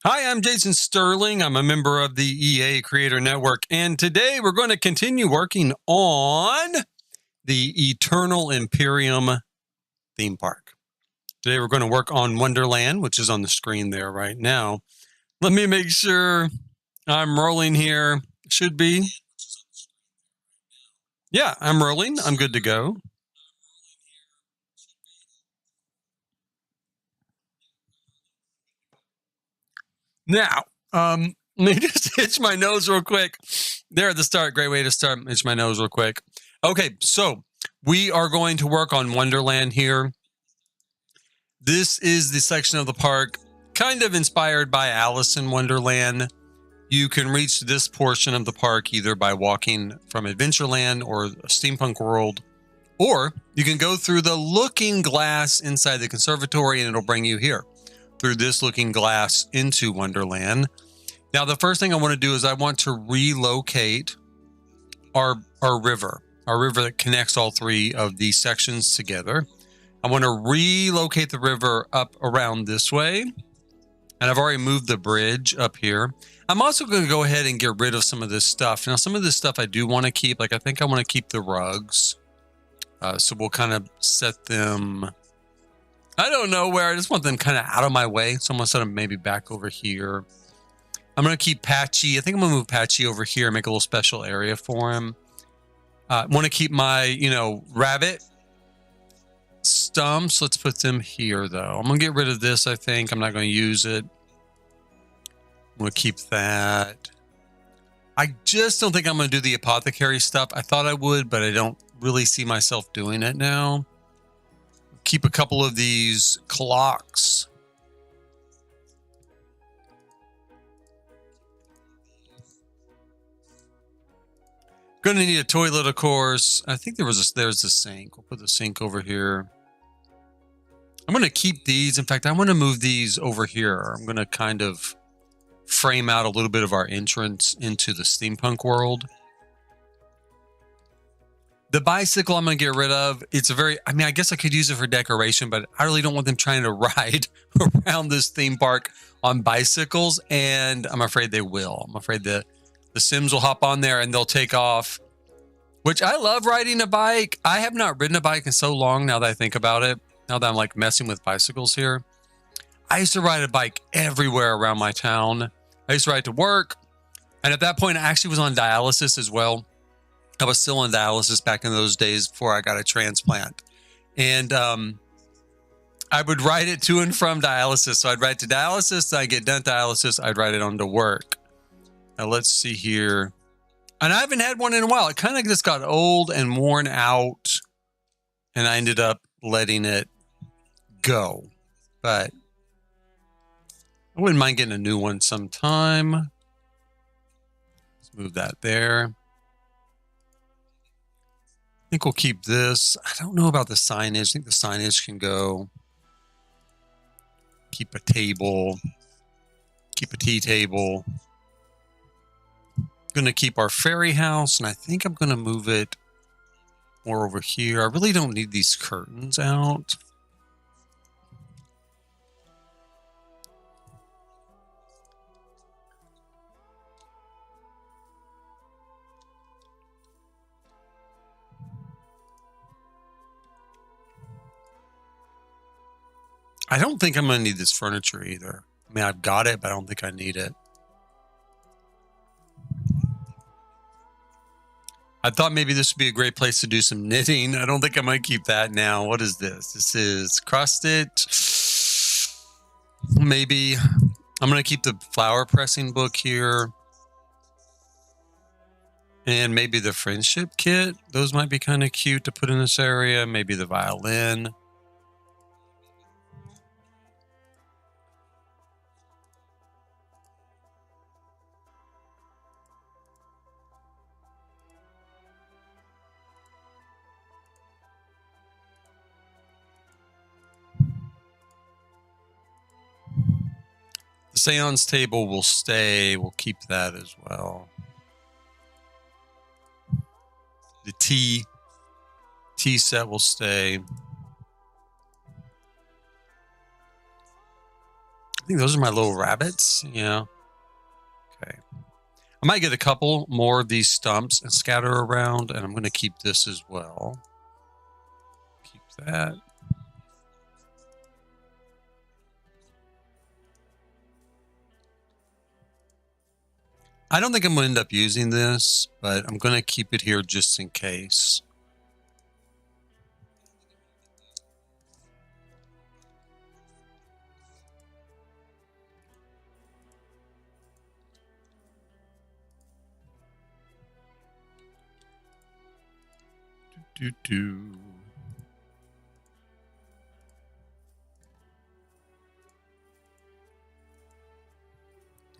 Hi, I'm Jason Sterling. I'm a member of the EA Creator Network, and today we're going to continue working on the Eternal Imperium theme park. Today we're going to work on Wonderland, which is on the screen there right now. Let me make sure I'm rolling here. Should be. Yeah, I'm rolling. I'm good to go. Now, let me just itch my nose real quick. There at the start. Great way to start. Itch my nose real quick. Okay, so we are going to work on Wonderland here. This is the section of the park kind of inspired by Alice in Wonderland. You can reach this portion of the park either by walking from Adventureland or Steampunk World, or you can go through the looking glass inside the conservatory and it'll bring you here through this looking glass into Wonderland. Now, the first thing I want to do is I want to relocate our river that connects all three of these sections together. I want to relocate the river up around this way. And I've already moved the bridge up here. I'm also going to go ahead and get rid of some of this stuff. Now, some of this stuff I do want to keep. Like, I think I want to keep the rugs. So we'll kind of set them, I don't know where. I just want them kind of out of my way. So I'm going to set them maybe back over here. I'm going to keep Patchy. I think I'm going to move Patchy over here, make a little special area for him. I want to keep my, rabbit stumps. Let's put them here, though. I'm going to get rid of this, I think. I'm not going to use it. I'm going to keep that. I just don't think I'm going to do the apothecary stuff. I thought I would, but I don't really see myself doing it now. Keep a couple of these clocks. Going to need a toilet, of course. I think there's a sink. We'll put the sink over here. I'm going to keep these. In fact, I want to move these over here. I'm going to kind of frame out a little bit of our entrance into the steampunk world. The bicycle I'm going to get rid of. It's I guess I could use it for decoration, but I really don't want them trying to ride around this theme park on bicycles, and I'm afraid they will. I'm afraid the Sims will hop on there and they'll take off, which I love riding a bike. I have not ridden a bike in so long now that I think about it. Now that I'm like messing with bicycles here. I used to ride a bike everywhere around my town. I used to ride to work. And at that point, I actually was on dialysis as well. I was still on dialysis back in those days before I got a transplant. And I would ride it to and from dialysis. So I'd ride to dialysis, then I get done dialysis, I'd ride it on to work. Now let's see here. And I haven't had one in a while. It kind of just got old and worn out. And I ended up letting it go. But I wouldn't mind getting a new one sometime. Let's move that there. I think we'll keep this. I don't know about the signage. I think the signage can go. Keep a table. Keep a tea table. I'm going to keep our fairy house, and I think I'm going to move it more over here. I really don't need these curtains out. I don't think I'm going to need this furniture either. I mean, I've got it, but I don't think I need it. I thought maybe this would be a great place to do some knitting. I don't think I might keep that now. What is this? This is cross stitch. Maybe I'm going to keep the flower pressing book here. And maybe the friendship kit. Those might be kind of cute to put in this area. Maybe the violin. The seance table will stay. We'll keep that as well. The tea set will stay. think those are my little rabbits. Yeah. Okay. I might get a couple more of these stumps and scatter around, and I'm going to keep this as well. Keep that. I don't think I'm going to end up using this, but I'm going to keep it here just in case.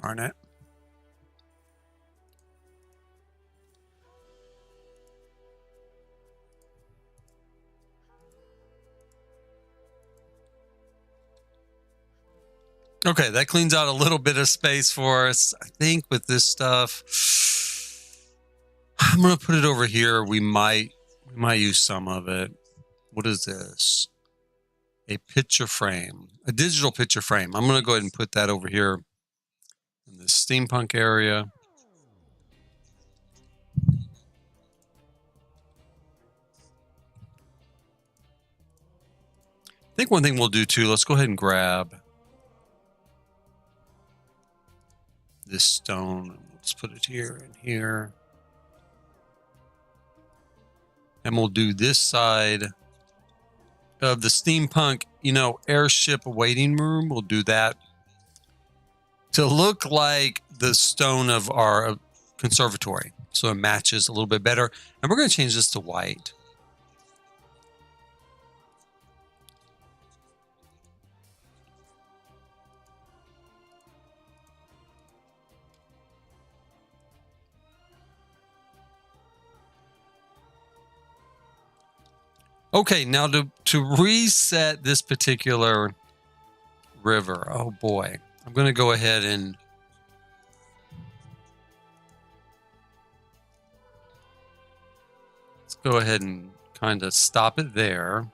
Darn it. Okay, that cleans out a little bit of space for us. I think with this stuff, I'm going to put it over here. We might use some of it. What is this? A picture frame, a digital picture frame. I'm going to go ahead and put that over here in the steampunk area. I think one thing we'll do too, let's go ahead and grab this stone. Let's put it here and here. And we'll do this side of the steampunk, airship waiting room. We'll do that to look like the stone of our conservatory. So it matches a little bit better. And we're going to change this to white. Okay, now to reset this particular river. Oh boy. I'm going to go ahead and let's go ahead and kind of stop it there.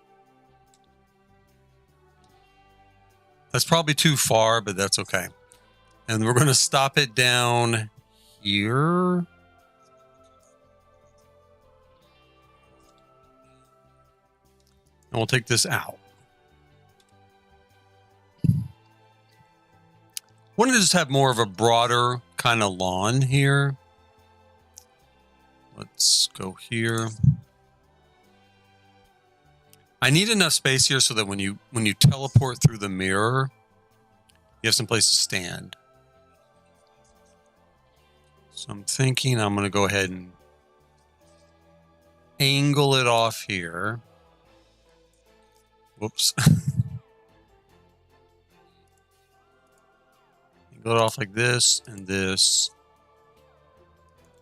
That's probably too far, but that's okay. And we're going to stop it down here. And we'll take this out. Wanted to just have more of a broader kind of lawn here. Let's go here. I need enough space here so that when you teleport through the mirror, you have some place to stand. So I'm thinking I'm going to go ahead and angle it off here. Whoops. Angle it off like this and this.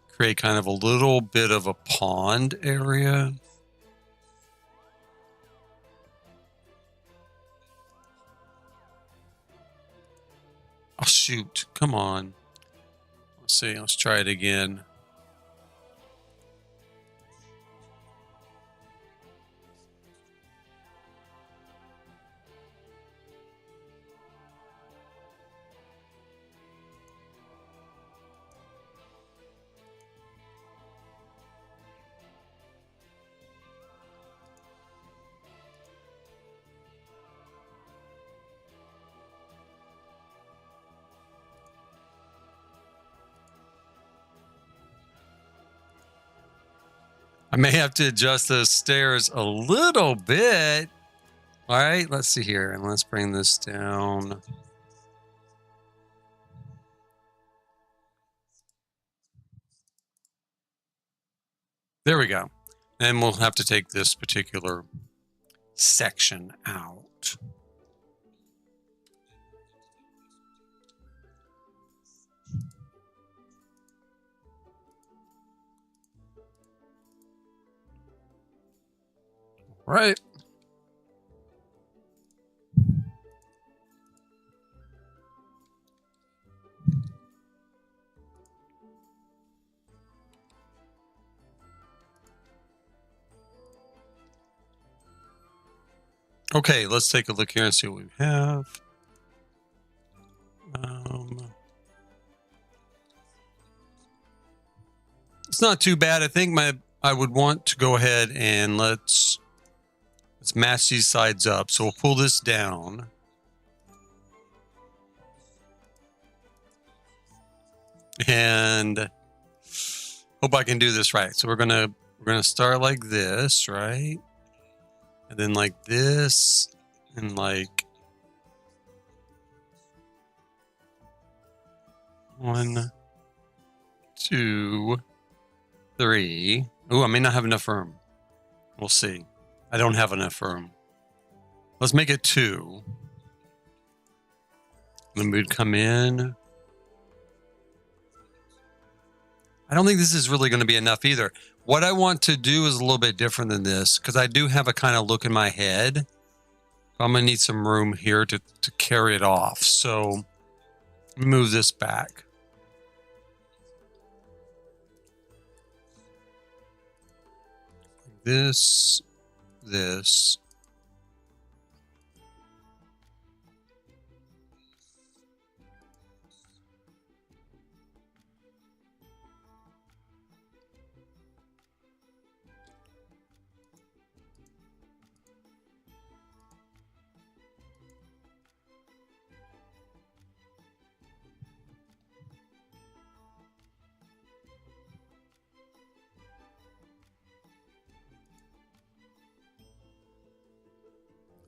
Create kind of a little bit of a pond area. Oh, shoot. Come on. Let's see. Let's try it again. I may have to adjust those stairs a little bit. All right, let's see here. And let's bring this down. There we go. And we'll have to take this particular section out. Right. Okay, let's take a look here and see what we have. It's not too bad. I think I would want to go ahead and let's match these sides up. So we'll pull this down. And hope I can do this right. So we're gonna start like this, right? And then like this, and like 1, 2, 3. Ooh, I may not have enough room. We'll see. I don't have enough room. Let's make it 2. Then we'd come in. I don't think this is really going to be enough either. What I want to do is a little bit different than this, because I do have a kind of look in my head. I'm going to need some room here to carry it off. So move this back. This.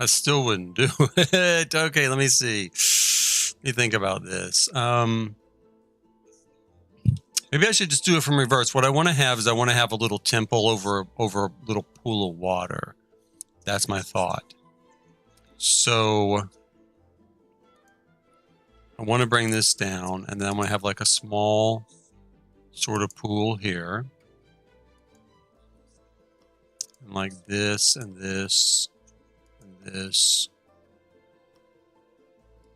I still wouldn't do it. Okay, let me see. Let me think about this. Maybe I should just do it from reverse. What I want to have is I want to have a little temple over a little pool of water. That's my thought. So I want to bring this down, and then I'm going to have like a small sort of pool here. And like this and this and this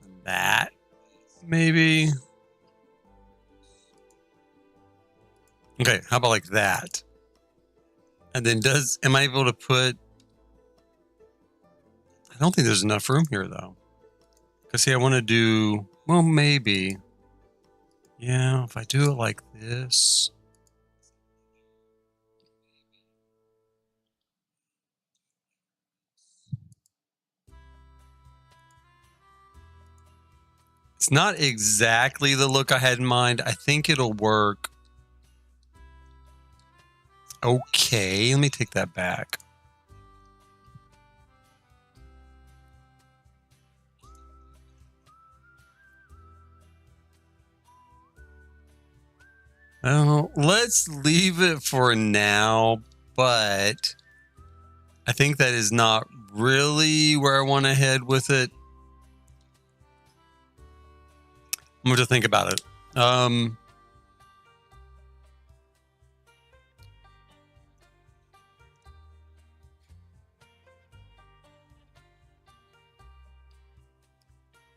and that, maybe. Okay, how about like that? And then am I able to put... I don't think there's enough room here though. Because see, I want to do... Well, maybe. Yeah, if I do it like this... It's not exactly the look I had in mind. I think it'll work. Okay, let me take that back. Oh, let's leave it for now, but I think that is not really where I want to head with it. I'm going to think about it.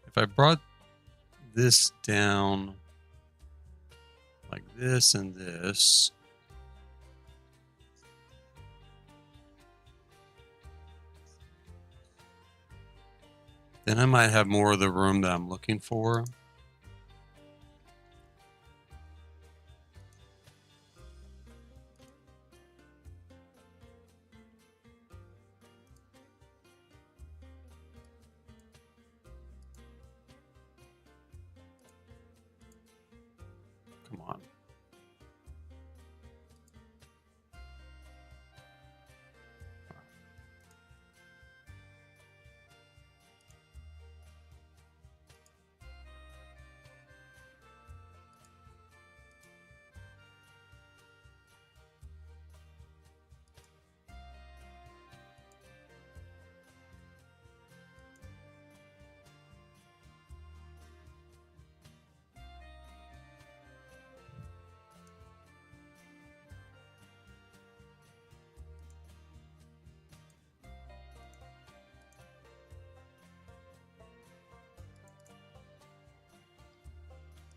If I brought this down like this and this, then I might have more of the room that I'm looking for. Come on.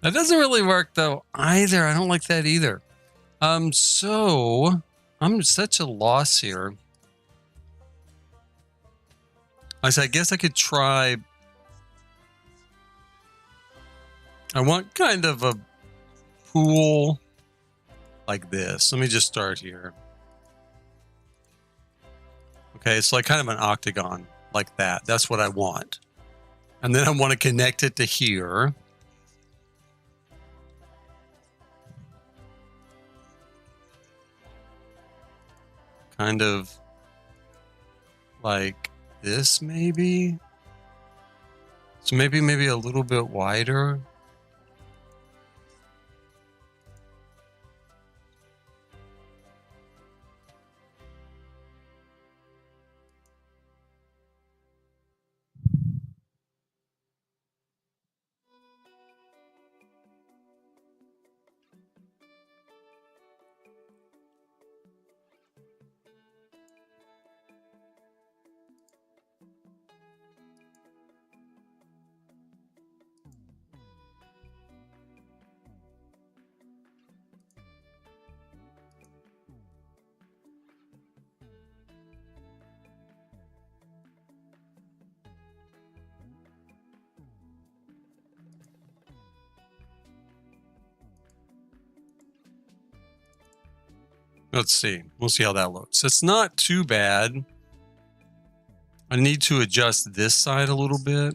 That doesn't really work though either. I don't like that either. So I'm such a loss here. I guess I could try. I want kind of a pool like this. Let me just start here. Okay, it's like kind of an octagon like that. That's what I want. And then I want to connect it to here. Kind of like this, maybe. So maybe a little bit wider. Let's see. We'll see how that looks. It's not too bad. I need to adjust this side a little bit.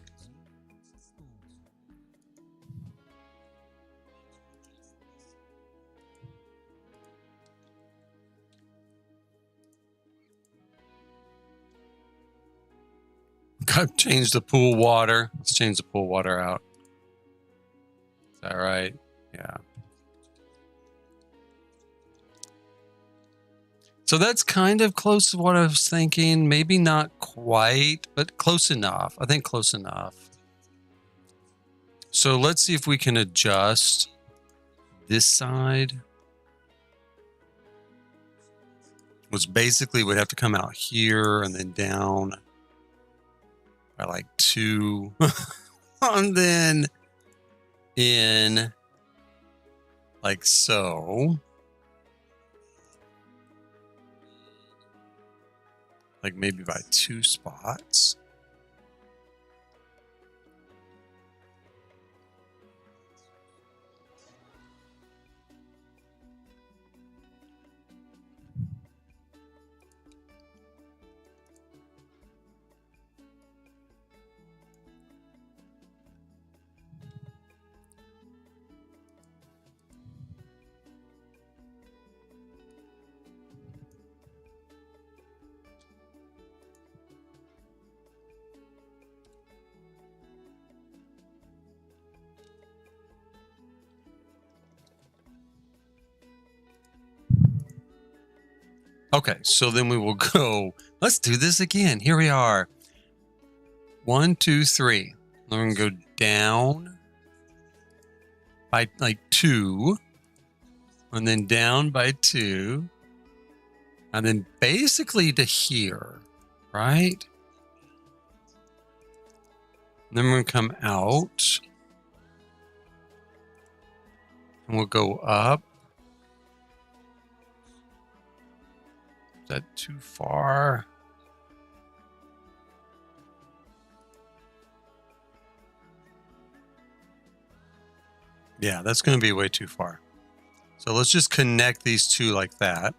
I've changed the pool water. Let's change the pool water out. Is that right? Yeah. So that's kind of close to what I was thinking. Maybe not quite, but close enough. I think close enough. So let's see if we can adjust this side. Which basically would have to come out here and then down by like 2. And then in like so. Like maybe by 2 spots. Okay, so then we will go. Let's do this again. Here we are. 1, 2, 3. We're going to go down by like 2. And then down by 2. And then basically to here, right? And then we're going to come out. And we'll go up. Is that too far? Yeah, that's going to be way too far. So let's just connect these two like that.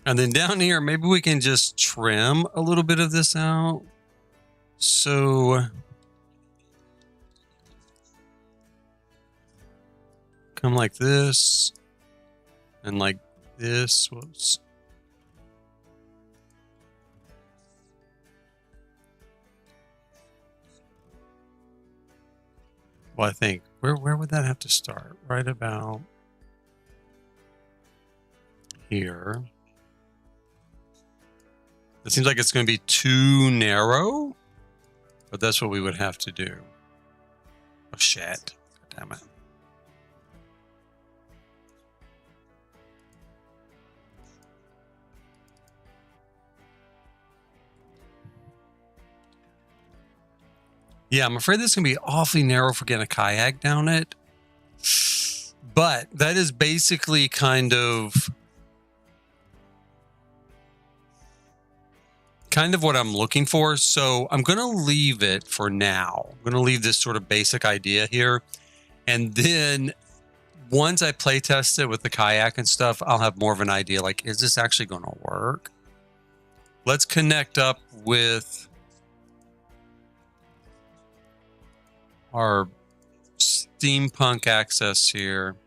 And then down here, maybe we can just trim a little bit of this out. So come like this and like this. Whoops. Well, I think where would that have to start? Right about here. It seems like it's going to be too narrow, but that's what we would have to do. Oh, shit. God damn it. Yeah, I'm afraid this is going to be awfully narrow for getting a kayak down it. But that is basically kind of what I'm looking for. So I'm going to leave it for now. I'm going to leave this sort of basic idea here. And then once I play test it with the kayak and stuff, I'll have more of an idea. Like, is this actually going to work? Let's connect up with our steampunk access here.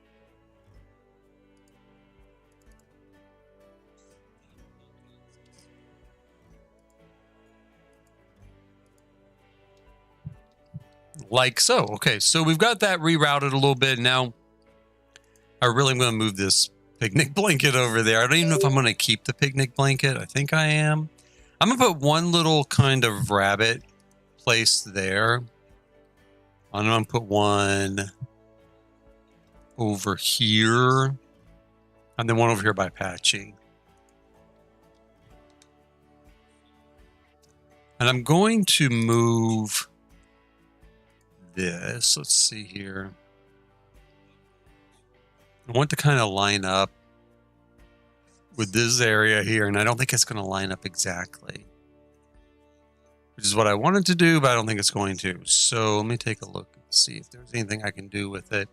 Like so. Okay, so we've got that rerouted a little bit. Now, I really am going to move this picnic blanket over there. I don't even know if I'm going to keep the picnic blanket. I think I am. I'm going to put one little kind of rabbit place there. I'm going to put one over here. And then one over here by Patchy. And I'm going to move this. Let's see here. I want to kind of line up with this area here, and I don't think it's going to line up exactly, which is what I wanted to do, but I don't think it's going to. So let me take a look and see if there's anything I can do with it.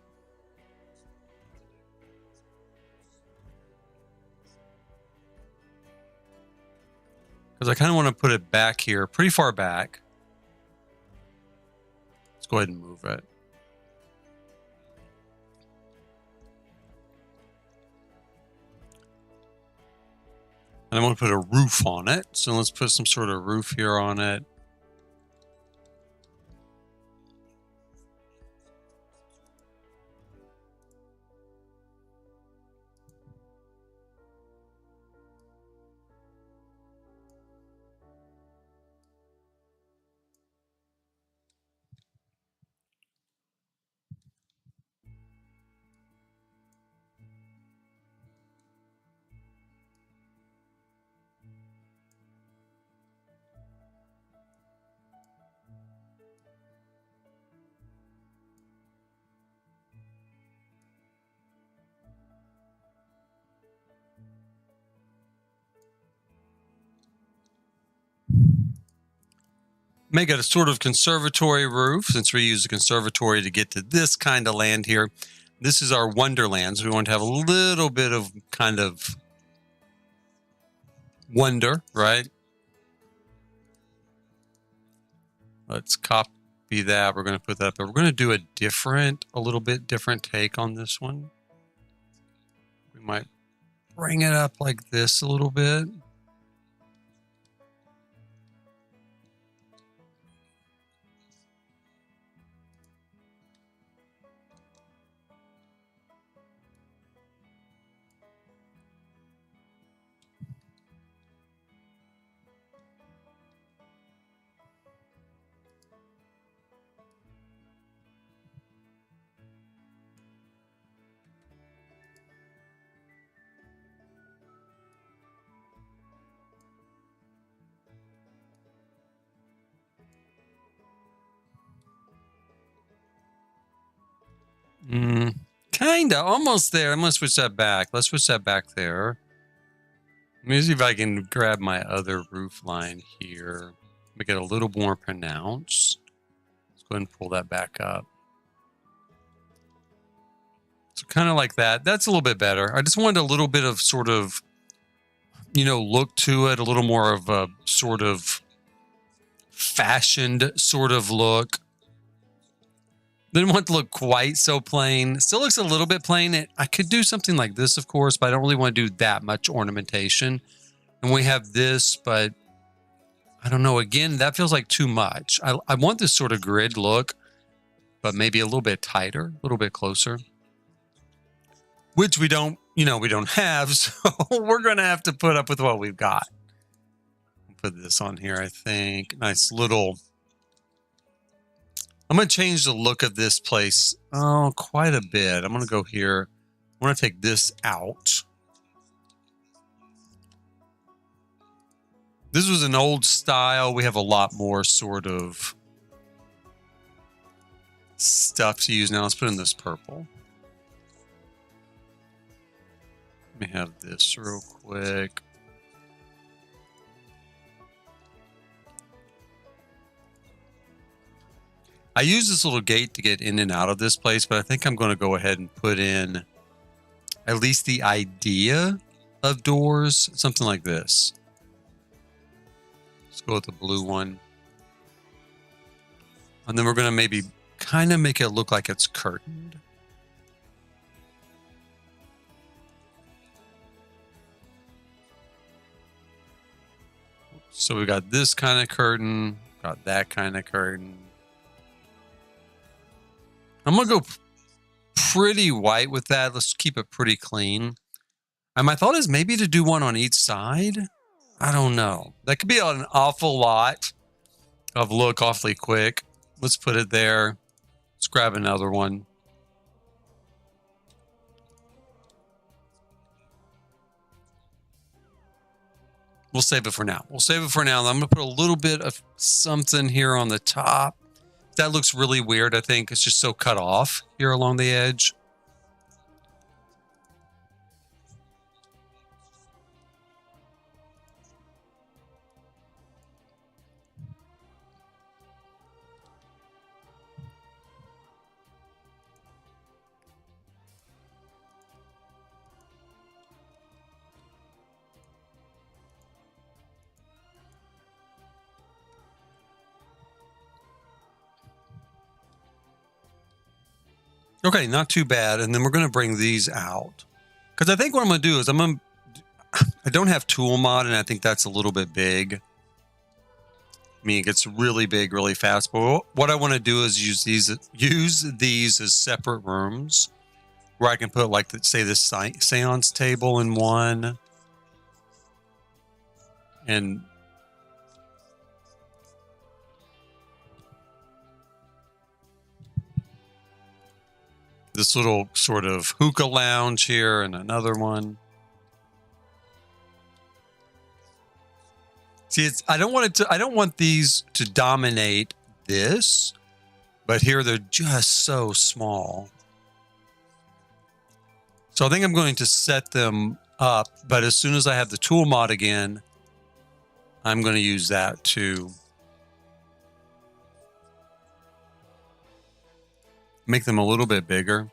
Because I kind of want to put it back here, pretty far back. Let's go ahead and move it. And I want to put a roof on it. So let's put some sort of roof here on it. Make it a sort of conservatory roof, since we use a conservatory to get to this kind of land here. This is our Wonderland, so we want to have a little bit of kind of wonder, right? Let's copy that. We're going to put that up, but we're going to do a little bit different take on this one. We might bring it up like this a little bit. Kinda, almost there. I'm gonna switch that back. Let's switch that back there. Let me see if I can grab my other roof line here. Make it a little more pronounced. Let's go ahead and pull that back up. So kind of like that. That's a little bit better. I just wanted a little bit of sort of, look to it, a little more of a sort of fashioned sort of look. Didn't want to look quite so plain. Still looks a little bit plain. I could do something like this, of course, but I don't really want to do that much ornamentation. And we have this, but I don't know. Again, that feels like too much. I want this sort of grid look, but maybe a little bit tighter, a little bit closer. Which we don't have, so we're going to have to put up with what we've got. I'll put this on here, I think. Nice little... I'm going to change the look of this place quite a bit. I'm going to go here. I want to take this out. This was an old style. We have a lot more sort of stuff to use now. Let's put in this purple. Let me have this real quick. I use this little gate to get in and out of this place, but I think I'm going to go ahead and put in at least the idea of doors, something like this. Let's go with the blue one. And then we're going to maybe kind of make it look like it's curtained. So we got this kind of curtain, got that kind of curtain. I'm going to go pretty white with that. Let's keep it pretty clean. And my thought is maybe to do one on each side. I don't know. That could be an awful lot of look awfully quick. Let's put it there. Let's grab another one. We'll save it for now. We'll save it for now. I'm going to put a little bit of something here on the top. That looks really weird, I think. It's just so cut off here along the edge. Okay, not too bad. And then we're going to bring these out. Because I think what I'm going to do is I don't have tool mod, and I think that's a little bit big. I mean, it gets really big really fast. But what I want to do is use these as separate rooms where I can put, like, say, this seance table in one. And this little sort of hookah lounge here and another one. See, I don't want these to dominate this, but here they're just so small. So I think I'm going to set them up, but as soon as I have the tool mod again, I'm going to use that to make them a little bit bigger.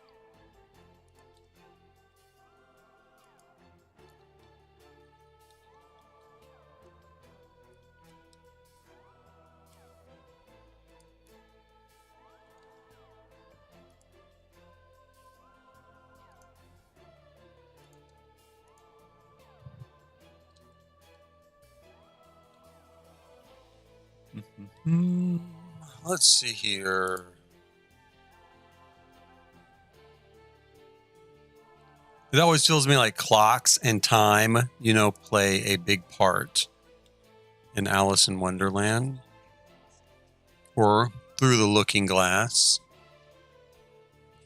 Let's see here. It always feels to me like clocks and time, you know, play a big part in Alice in Wonderland or Through the Looking Glass.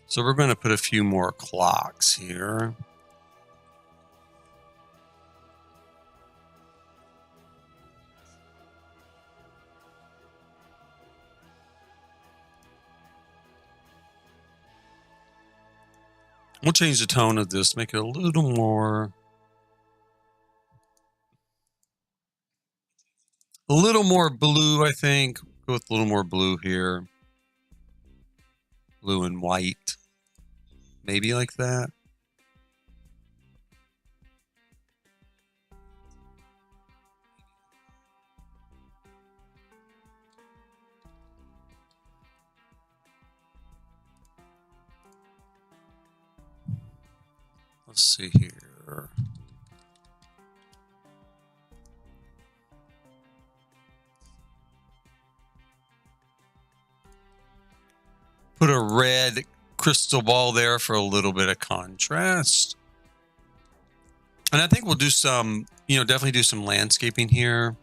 So we're going to put a few more clocks here. We'll change the tone of this, make it a little more blue, I think. Go with a little more blue here. Blue and white. Maybe like that. Let's see here. Put a red crystal ball there for a little bit of contrast. And I think we'll do some, you know, definitely do some landscaping here.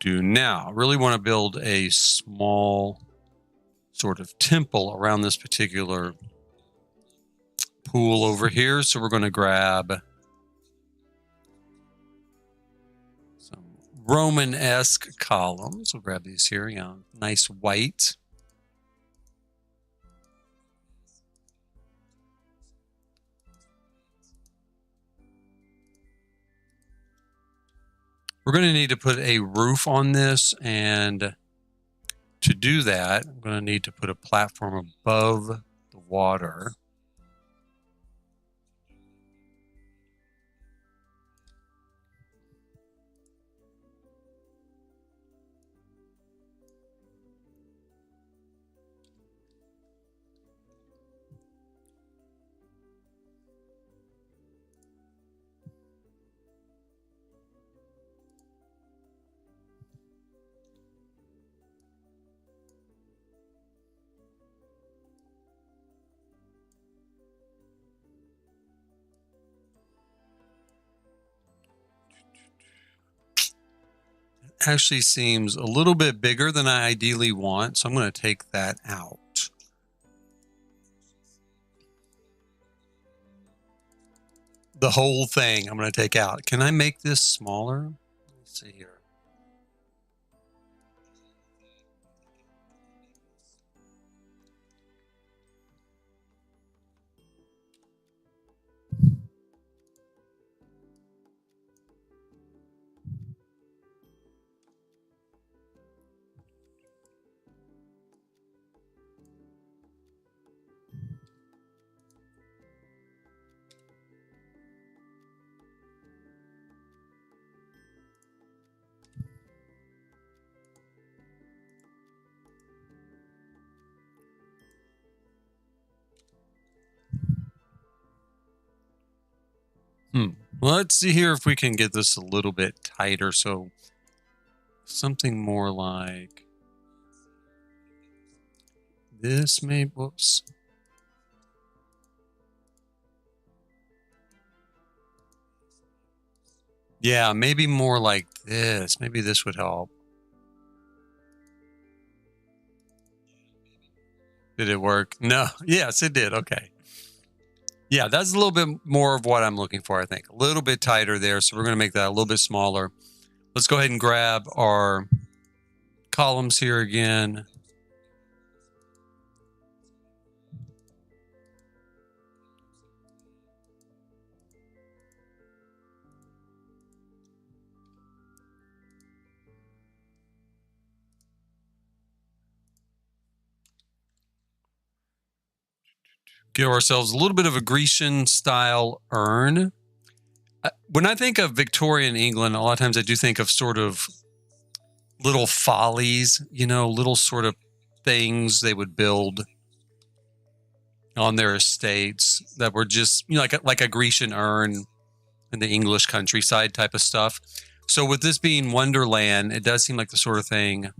Now, I really want to build a small sort of temple around this particular pool over here. So we're going to grab some Roman-esque columns. We'll grab these here. Yeah, nice white. We're going to need to put a roof on this, and to do that, I'm going to need to put a platform above the water. Actually seems a little bit bigger than I ideally want, so I'm going to take that out. The whole thing I'm going to take out. Can I make this smaller? Let's see here. Well, let's see here if we can get this a little bit tighter. So something more like this, maybe. Whoops. Yeah, maybe more like this. Maybe this would help. Did it work? No. Yes, it did. Okay. Yeah, that's a little bit more of what I'm looking for, I think. A little bit tighter there. So we're going to make that a little bit smaller. Let's go ahead and grab our columns here again. Give ourselves a little bit of a Grecian style urn. When I think of Victorian England, a lot of times I do think of sort of little follies, you know, little sort of things they would build on their estates that were just, you know, like a Grecian urn in the English countryside type of stuff. So with this being Wonderland, it does seem like the sort of thing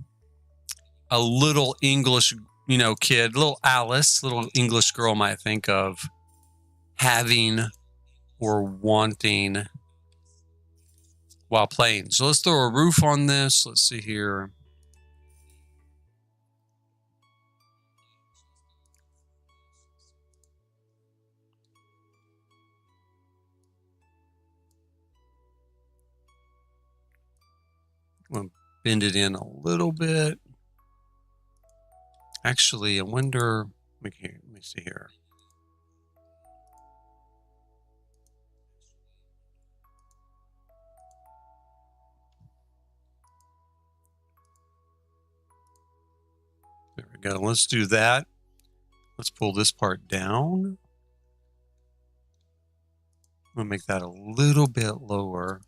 a little English, you know, kid, little Alice, little English girl might think of having or wanting while playing. So let's throw a roof on this. Let's see here. I'm going to bend it in a little bit. Actually, I wonder, let me see here. There we go. Let's do that. Let's pull this part down. I'm going to make that a little bit lower.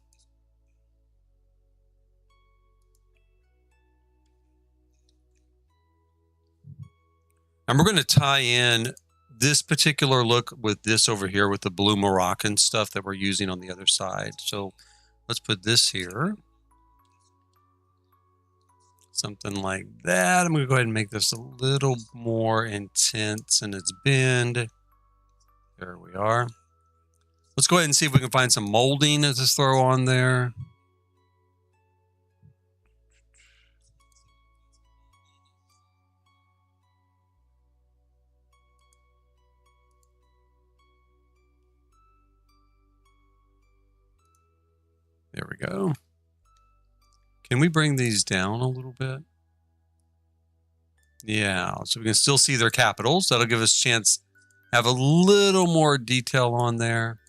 And we're going to tie in this particular look with this over here with the blue Moroccan stuff that we're using on the other side. So let's put this here. Something like that. I'm going to go ahead and make this a little more intense in its bend. There we are. Let's go ahead and see if we can find some molding to throw on there. we go. Can we bring these down a little bit? Yeah, so we can still see their capitals. That'll give us a chance to have a little more detail on there.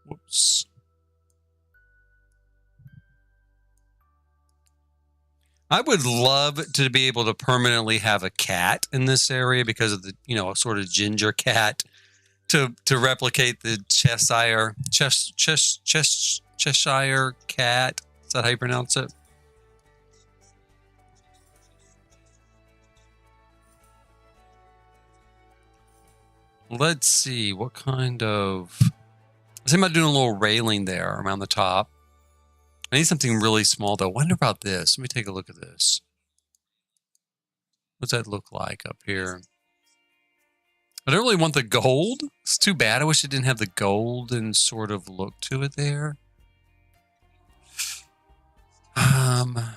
Whoops. I would love to be able to permanently have a cat in this area because of the, sort of ginger cat to replicate the Cheshire cat. Is that how you pronounce it? Let's see what kind of. I was thinking about doing a little railing there around the top. I need something really small, though. I wonder about this. Let me take a look at this. What's that look like up here? I don't really want the gold. It's too bad. I wish it didn't have the golden sort of look to it there. I'd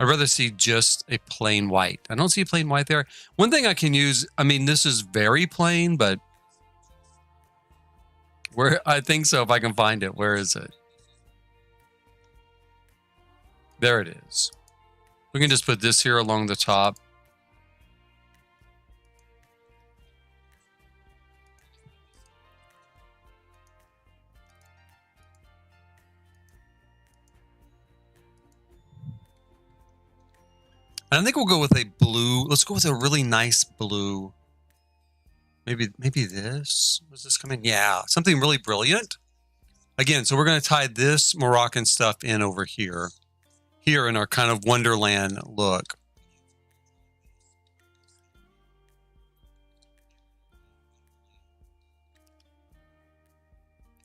rather see just a plain white. I don't see a plain white there. One thing I can use, I mean, this is very plain, but where I think so if I can find it. Where is it? There it is. We can just put this here along the top. And I think we'll go with a blue. Let's go with a really nice blue. Maybe this. Was this coming? Yeah, something really brilliant. Again, so we're going to tie this Moroccan stuff in over here. Here in our kind of Wonderland look.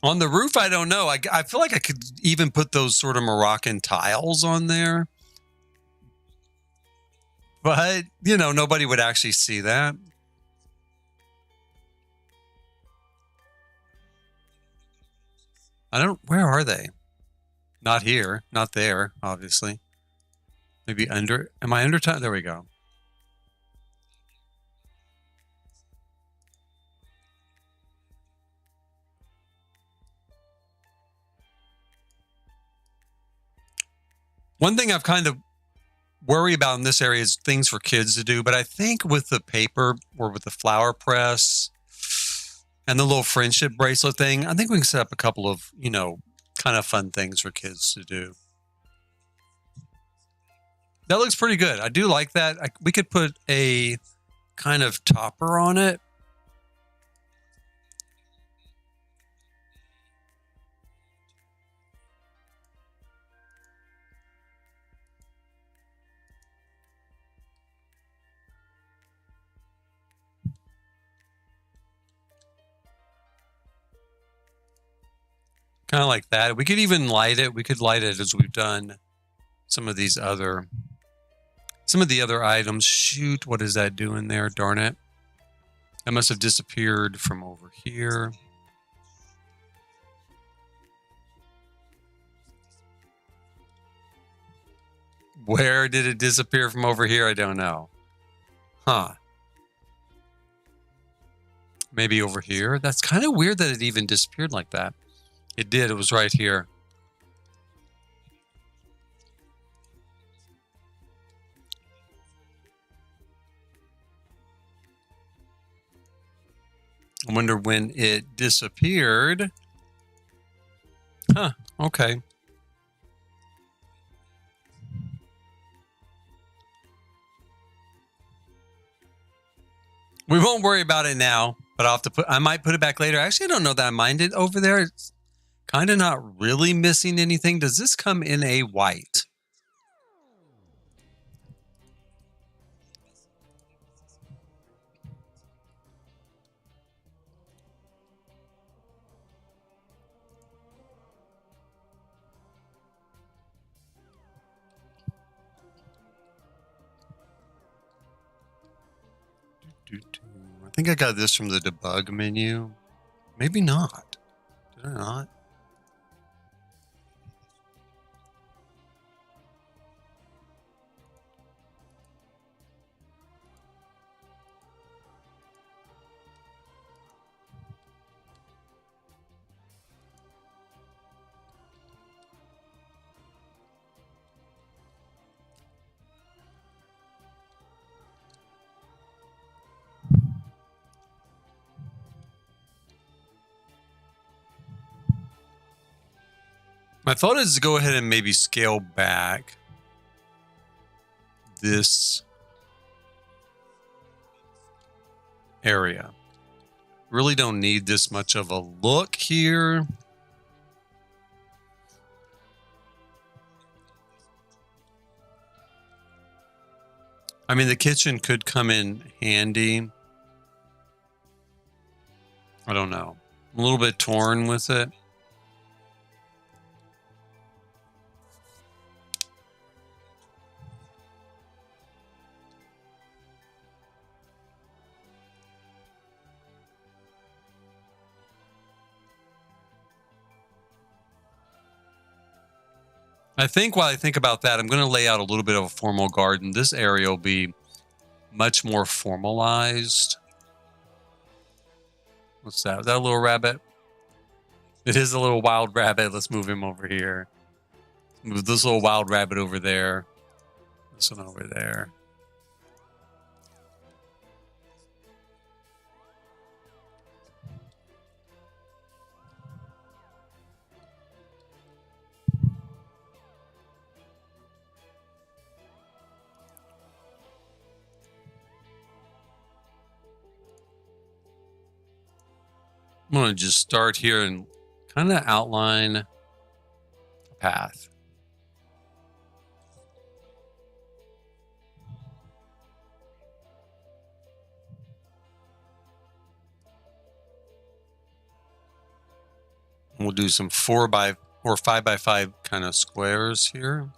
On the roof, I don't know. I feel like I could even put those sort of Moroccan tiles on there. But, nobody would actually see that. Where are they? Not here, not there, obviously. Maybe under, am I under time? There we go. One thing I've kind of worry about in this area is things for kids to do, but I think with the paper or with the flower press and the little friendship bracelet thing, I think we can set up a couple of, kind of fun things for kids to do. That looks pretty good. I do like that. We could put a kind of topper on it. Kind of like that. We could even light it. We could light it as we've done some of the other items. Shoot, what is that doing there? Darn it. That must have disappeared from over here. Where did it disappear from over here? I don't know. Huh. Maybe over here? That's kind of weird that it even disappeared like that. It did. It was right here. I wonder when it disappeared. Huh. Okay. We won't worry about it now, but I might put it back later. Actually, I don't know that I mind it over there. It's kind of not really missing anything. Does this come in a white? I think I got this from the debug menu. Maybe not. Did I not? My thought is to go ahead and maybe scale back this area. Really don't need this much of a look here. I mean, the kitchen could come in handy. I don't know. I'm a little bit torn with it. I think while I think about that, I'm going to lay out a little bit of a formal garden. This area will be much more formalized. What's that? Is that a little rabbit? It is a little wild rabbit. Let's move him over here. Move this little wild rabbit over there. This one over there. I'm going to just start here and kind of outline a path. We'll do some 4 by or 5 by 5 kind of squares here.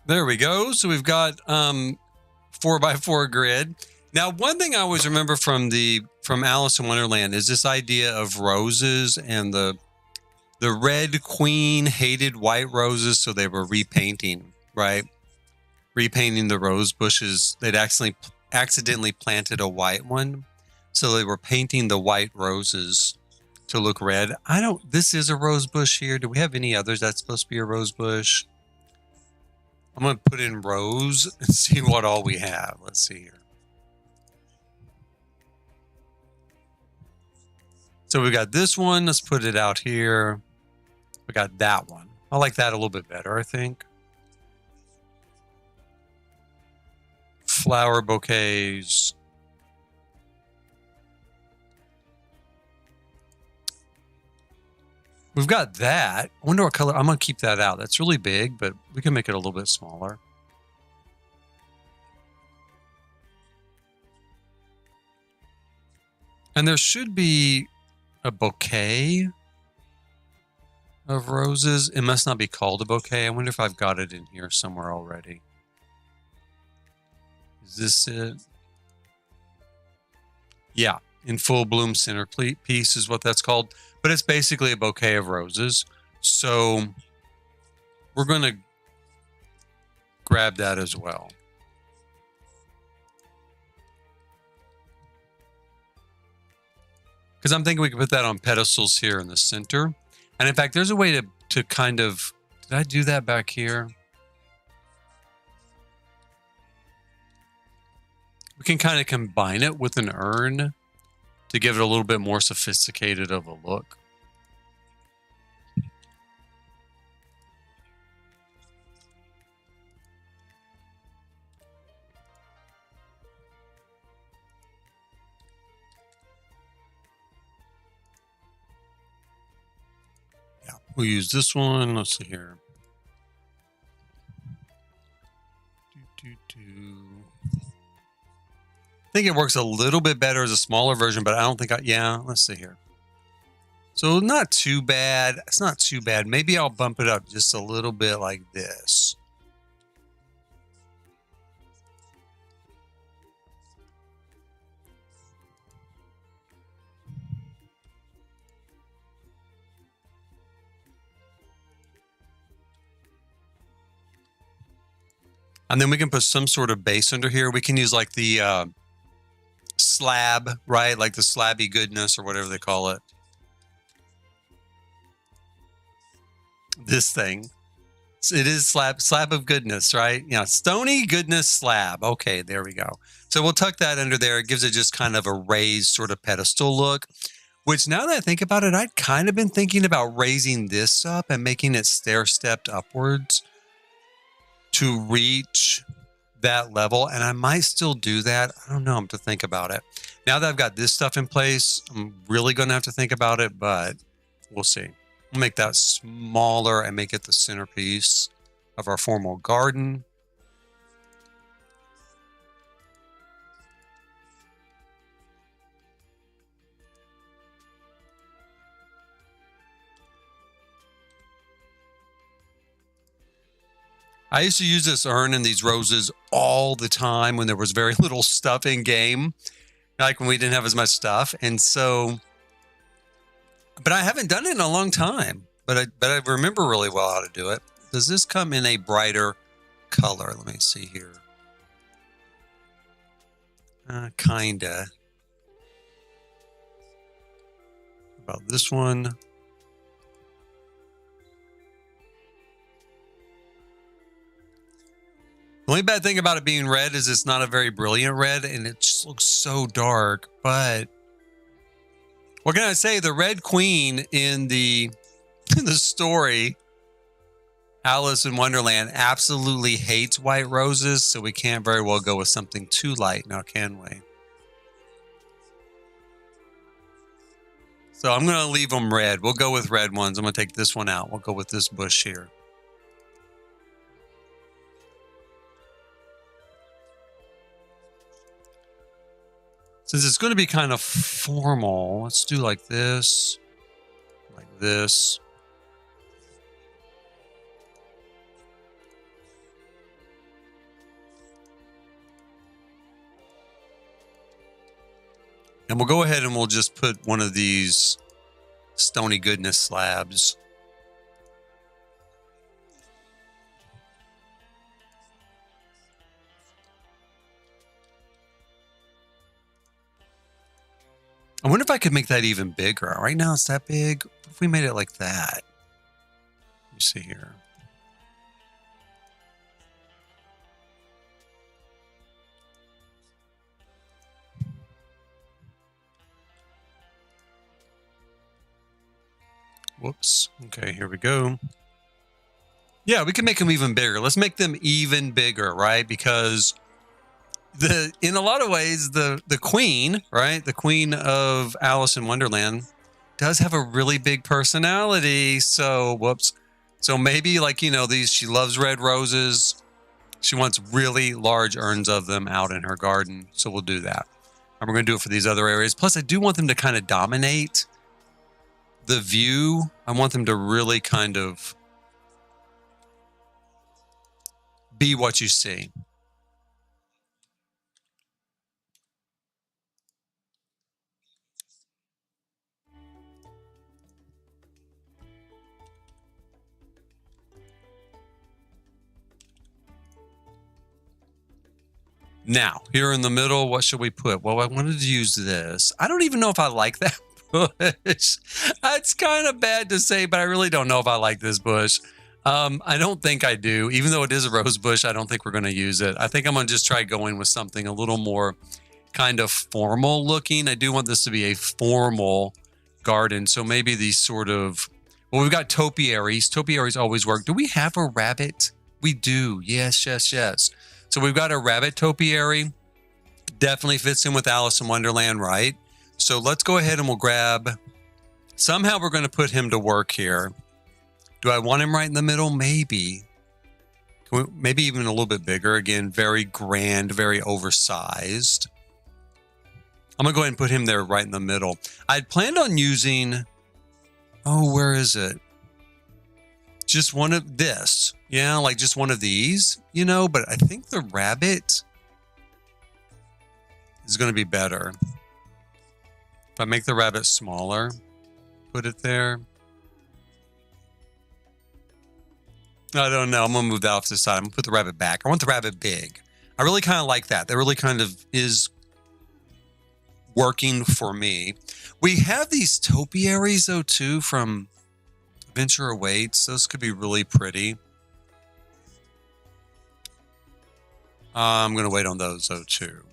There we go. So we've got 4 by 4 grid. Now, one thing I always remember from Alice in Wonderland is this idea of roses, and the Red Queen hated white roses, so they were repainting, right? Repainting the rose bushes. They'd accidentally planted a white one, so they were painting the white roses to look red. This is a rose bush here. Do we have any others that's supposed to be a rose bush? I'm going to put in rose and see what all we have. Let's see here. So we got this one. Let's put it out here. We got that one. I like that a little bit better, I think. Flower bouquets. We've got that. I wonder what color. I'm going to keep that out. That's really big, but we can make it a little bit smaller. And there should be a bouquet of roses. It must not be called a bouquet. I wonder if I've got it in here somewhere already. Is this it? Yeah, in full bloom centerpiece is what that's called. But it's basically a bouquet of roses. So we're going to grab that as well. Because I'm thinking we can put that on pedestals here in the center. And in fact, there's a way to kind of... Did I do that back here? We can kind of combine it with an urn to give it a little bit more sophisticated of a look. Yeah, we'll use this one. Let's see here. I think it works a little bit better as a smaller version, but I don't think yeah, let's see here. So not too bad. It's not too bad. Maybe I'll bump it up just a little bit like this. And then we can put some sort of base under here. We can use like the slab, right? Like the slabby goodness or whatever they call it. This thing. It is slab of goodness, right? Yeah, stony goodness slab. Okay, there we go. So we'll tuck that under there. It gives it just kind of a raised sort of pedestal look, which now that I think about it, I'd kind of been thinking about raising this up and making it stair-stepped upwards to reach that level. And I might still do that. I don't know. I'm to think about it. Now that I've got this stuff in place, I'm really going to have to think about it, but we'll see. We'll make that smaller and make it the centerpiece of our formal garden. I used to use this urn and these roses all the time when there was very little stuff in game, like when we didn't have as much stuff. And so, but I haven't done it in a long time, but I remember really well how to do it. Does this come in a brighter color? Let me see here. Kinda. About this one. The only bad thing about it being red is it's not a very brilliant red and it just looks so dark. But what can I say? The Red Queen in the story, Alice in Wonderland, absolutely hates white roses. So we can't very well go with something too light now, can we? So I'm going to leave them red. We'll go with red ones. I'm going to take this one out. We'll go with this bush here. Since it's going to be kind of formal, let's do like this, like this. And we'll go ahead and we'll just put one of these stony goodness slabs. I wonder if I could make that even bigger. Right now it's that big. If we made it like that. Let me see here. Whoops. Okay, here we go. Yeah, we can make them even bigger. Let's make them even bigger, right? Because in a lot of ways, the queen, right? The queen of Alice in Wonderland does have a really big personality. So, whoops. So maybe like, you know, she loves red roses. She wants really large urns of them out in her garden. So we'll do that. And we're going to do it for these other areas. Plus, I do want them to kind of dominate the view. I want them to really kind of be what you see. Now, here in the middle, what should we put? Well, I wanted to use this. I don't even know if I like that bush. It's kind of bad to say, but I really don't know if I like this bush. I don't think I do. Even though it is a rose bush, I don't think we're going to use it. I think I'm going to just try going with something a little more kind of formal looking. I do want this to be a formal garden. So maybe these sort of, well, we've got topiaries. Topiaries always work. Do we have a rabbit? We do. Yes, yes, yes. So we've got a rabbit topiary. Definitely fits in with Alice in Wonderland, right? So let's go ahead and we'll grab, somehow we're going to put him to work here. Do I want him right in the middle? Maybe. Maybe even a little bit bigger. Again, very grand, very oversized. I'm going to go ahead and put him there right in the middle. I'd planned on using, oh, where is it? Just one of this. Yeah, like just one of these, you know, but I think the rabbit is going to be better. If I make the rabbit smaller, put it there. I don't know. I'm going to move that off to the side. I'm going to put the rabbit back. I want the rabbit big. I really kind of like that. That really kind of is working for me. We have these topiaries, though, too, from Adventure Awaits. Those could be really pretty. I'm going to wait on those, though, too.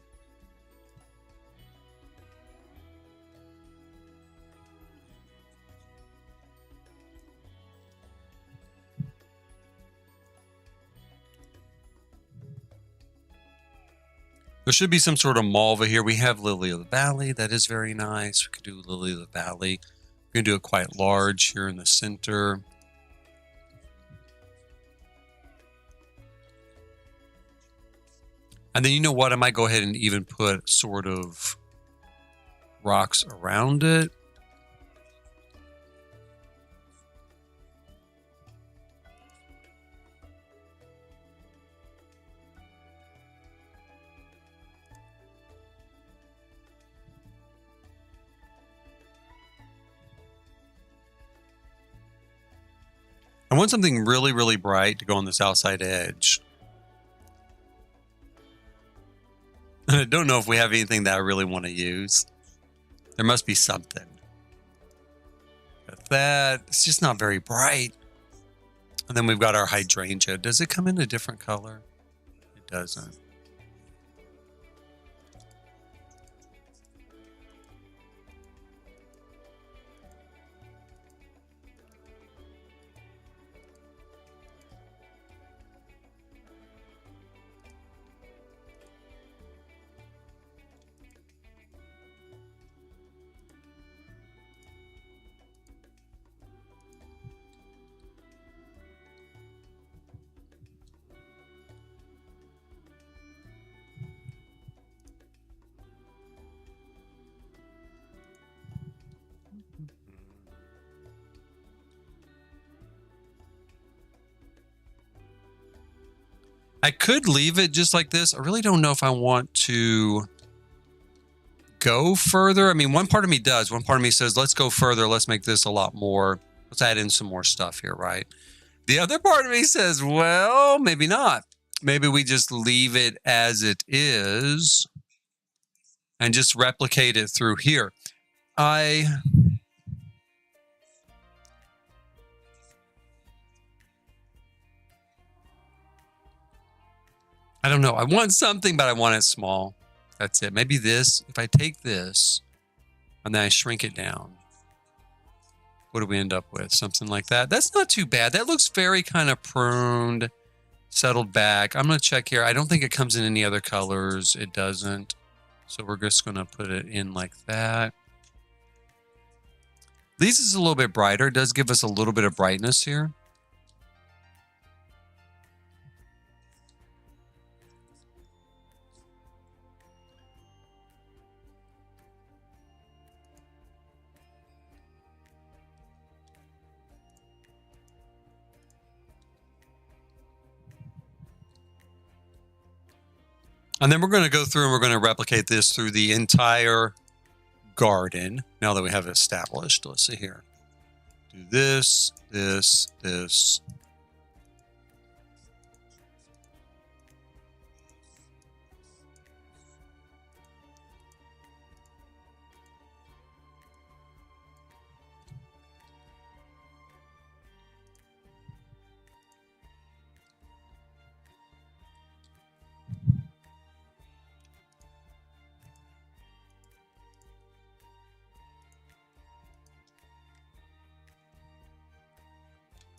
There should be some sort of malva here. We have Lily of the Valley. That is very nice. We could do Lily of the Valley. We're going to do it quite large here in the center. And then you know what? I might go ahead and even put sort of rocks around it. I want something really, really bright to go on this outside edge. And I don't know if we have anything that I really want to use. There must be something. But that, it's just not very bright. And then we've got our hydrangea. Does it come in a different color? It doesn't. I could leave it just like this. I really don't know if I want to go further. I mean, one part of me does. One part of me says, let's go further. Let's make this a lot more. Let's add in some more stuff here, right? The other part of me says, well, maybe not. Maybe we just leave it as it is and just replicate it through here. I don't know. I want something, but I want it small. That's it. Maybe this. If I take this and then I shrink it down, what do we end up with? Something like that. That's not too bad. That looks very kind of pruned, settled back. I'm going to check here. I don't think it comes in any other colors. It doesn't. So we're just going to put it in like that. This is a little bit brighter. It does give us a little bit of brightness here. And then we're going to go through and we're going to replicate this through the entire garden. Now that we have it established, let's see here. Do this, this, this.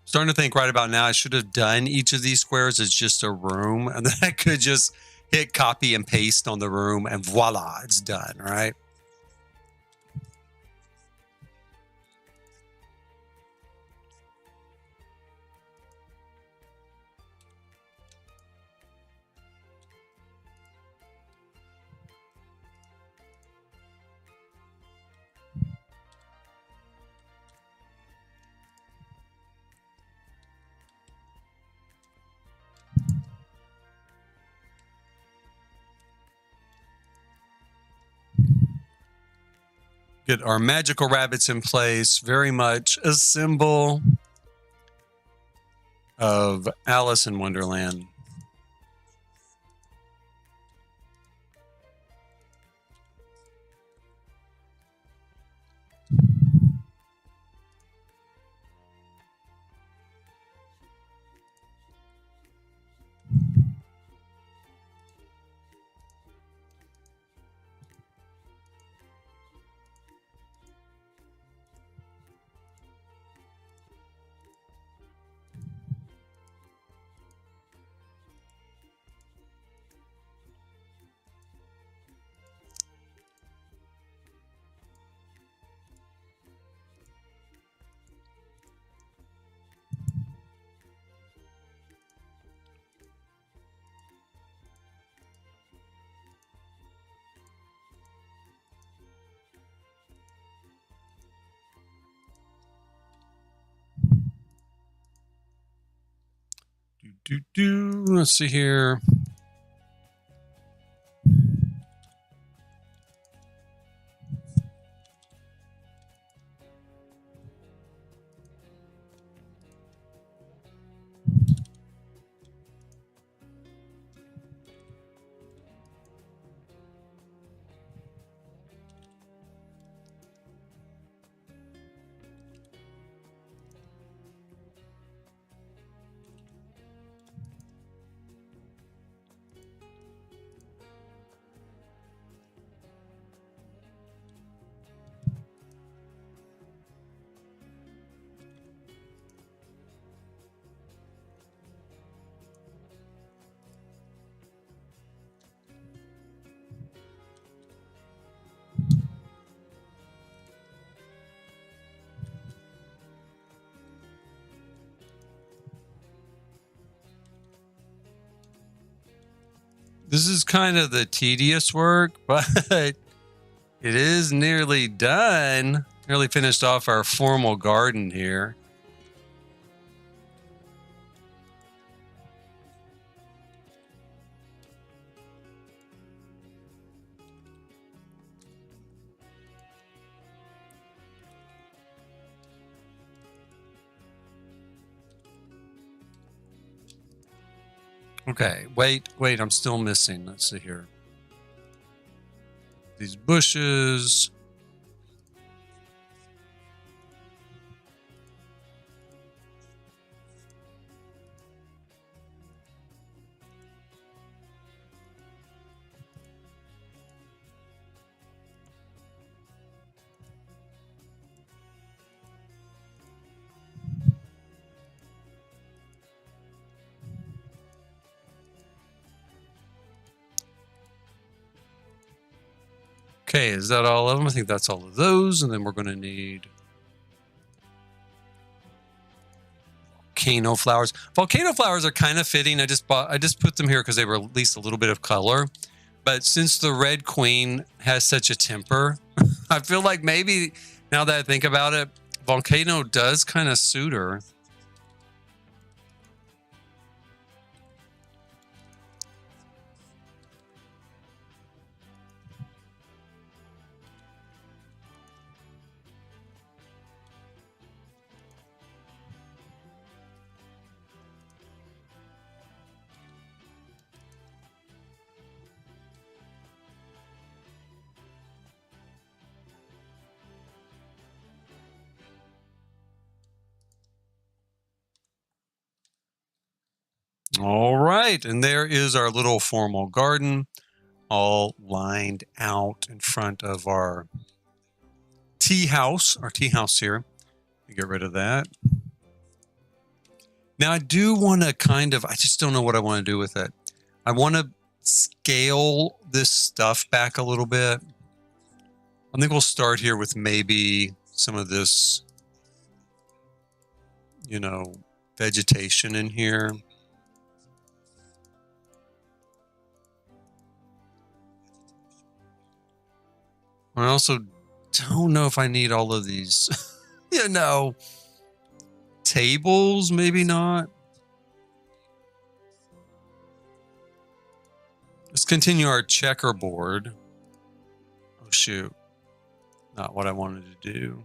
Starting to think right about now, I should have done each of these squares as just a room, and then I could just hit copy and paste on the room, and voila, it's done, right? Get our magical rabbits in place. Very much a symbol. of Alice in Wonderland. Let's see here. This is kind of the tedious work, but it is nearly done. Nearly finished off our formal garden here. Okay, wait, I'm still missing. Let's see here. These bushes. Okay, is that all of them? I think that's all of those, and then we're going to need volcano flowers. Volcano flowers are kind of fitting. I just put them here because they were at least a little bit of color. But since the Red Queen has such a temper, I feel like maybe now that I think about it, volcano does kind of suit her. All right, and there is our little formal garden, all lined out in front of our tea house. Our tea house here. Get rid of that. Now I do want to I just don't know what I want to do with it. I want to scale this stuff back a little bit. I think we'll start here with maybe some of this, vegetation in here. I also don't know if I need all of these, tables, maybe not. Let's continue our checkerboard. Oh, shoot. Not what I wanted to do.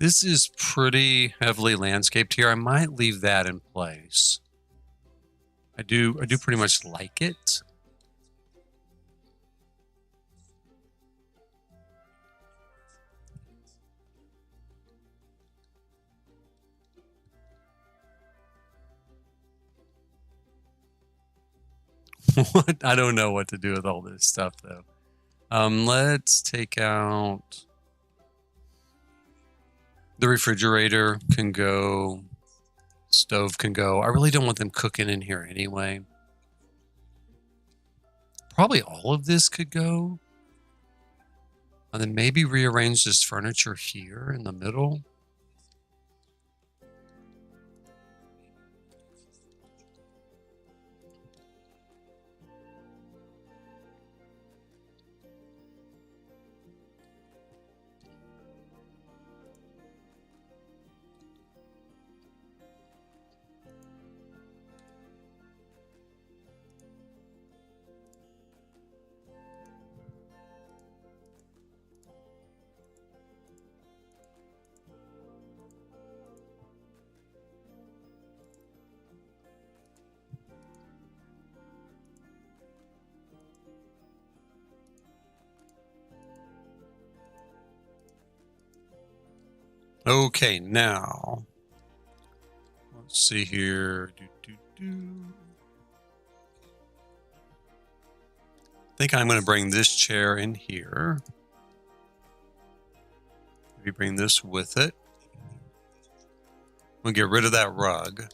This is pretty heavily landscaped here. I might leave that in place. I do pretty much like it. What? I don't know what to do with all this stuff though. Let's take out the refrigerator can go, stove can go. I really don't want them cooking in here anyway. Probably all of this could go. And then maybe rearrange this furniture here in the middle. Okay, now let's see here. I think I'm going to bring this chair in here. Maybe bring this with it. We'll get rid of that rug.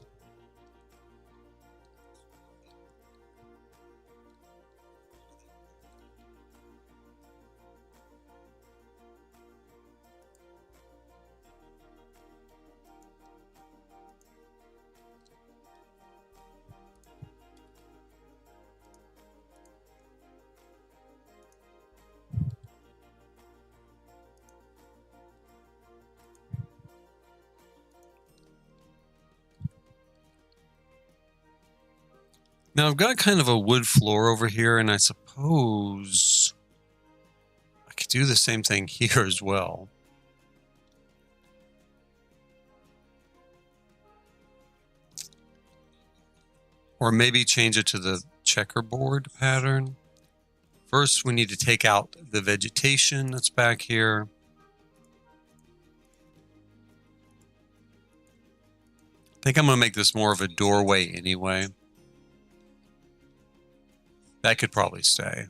Now I've got kind of a wood floor over here, and I suppose I could do the same thing here as well. Or maybe change it to the checkerboard pattern. First, we need to take out the vegetation that's back here. I think I'm going to make this more of a doorway anyway. That could probably stay.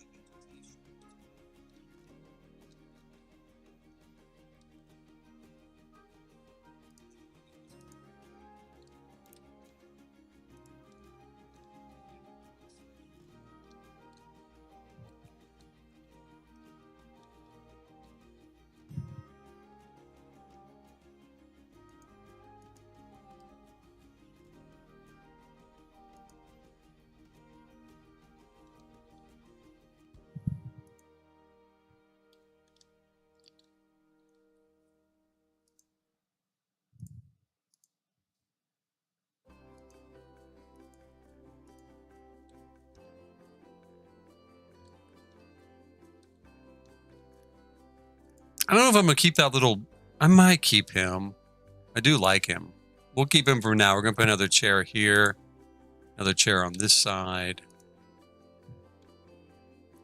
I don't know if I'm going to keep that little... I might keep him. I do like him. We'll keep him for now. We're going to put another chair here. Another chair on this side.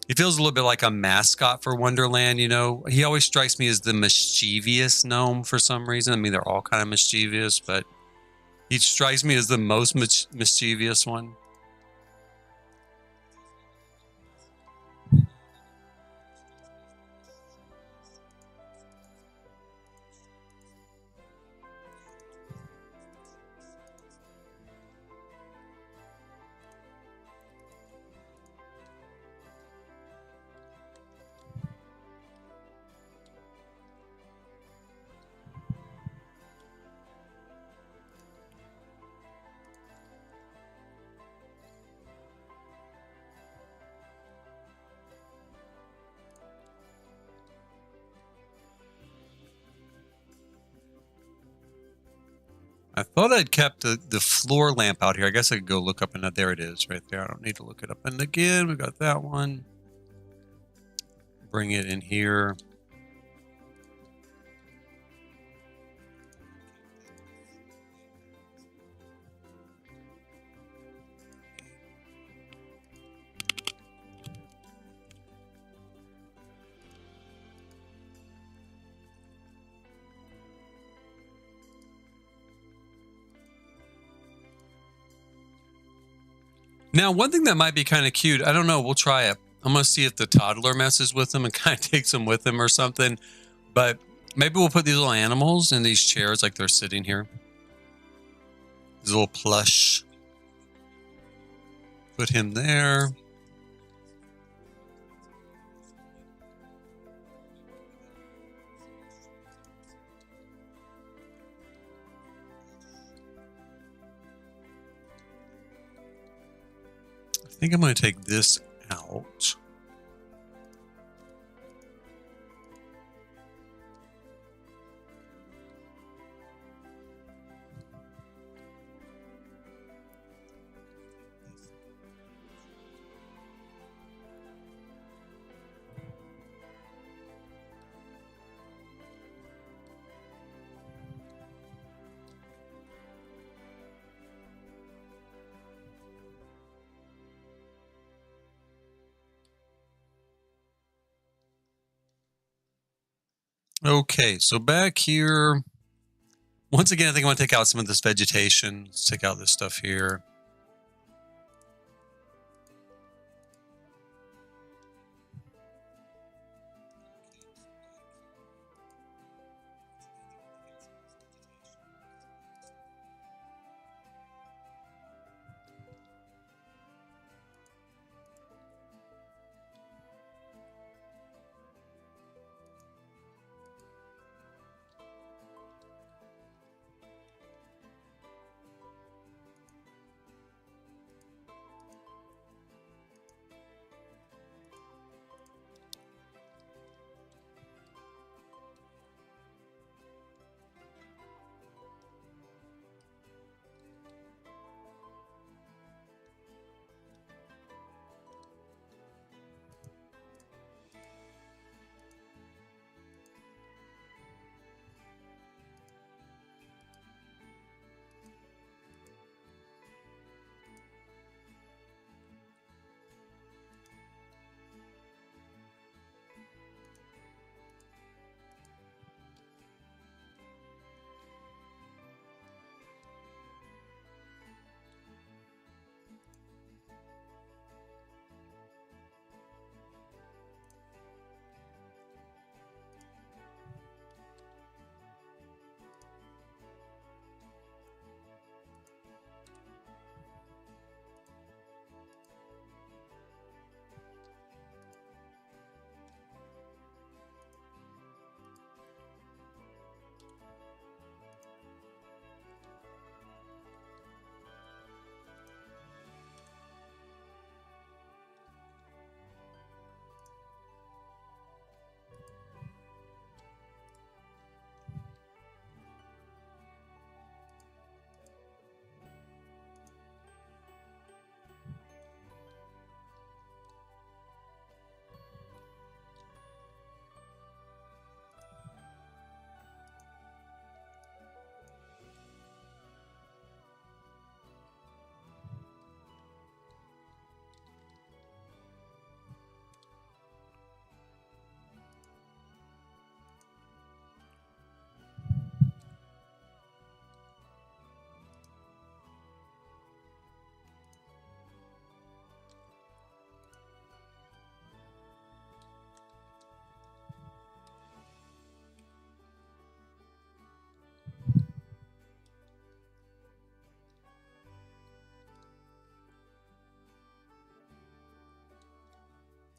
He feels a little bit like a mascot for Wonderland, you know. He always strikes me as the mischievous gnome for some reason. I mean, they're all kind of mischievous, but he strikes me as the most mischievous one. I thought I'd kept the floor lamp out here. I guess I could go look up and there it is right there. I don't need to look it up. And again, we got that one. Bring it in here. Now, one thing that might be kind of cute, I don't know, we'll try it. I'm going to see if the toddler messes with him and kind of takes him with him or something. But maybe we'll put these little animals in these chairs like they're sitting here. These little plush. Put him there. I think I'm going to take this out. Okay, so back here, once again, I think I want to take out some of this vegetation. Let's take out this stuff here.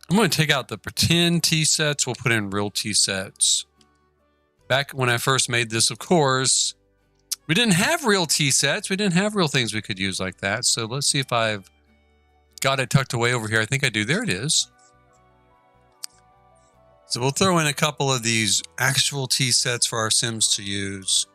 I'm going to take out the pretend tea sets. We'll put in real tea sets. Back when I first made this, of course, we didn't have real tea sets. We didn't have real things we could use like that. So let's see if I've got it tucked away over here. I think I do. There it is. So we'll throw in a couple of these actual tea sets for our Sims to use.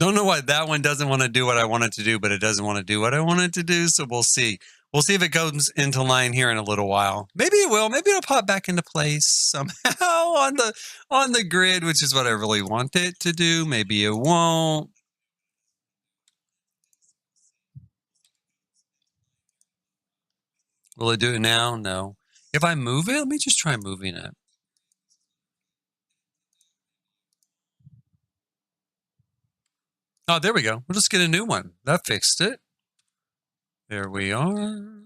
Don't know why that one doesn't want to do what I want it to do, but it doesn't want to do what I want it to do. So we'll see. We'll see if it goes into line here in a little while. Maybe it will. Maybe it'll pop back into place somehow on the grid, which is what I really want it to do. Maybe it won't. Will it do it now? No. If I move it, let me just try moving it. Oh, there we go. We'll just get a new one. That fixed it. There we are.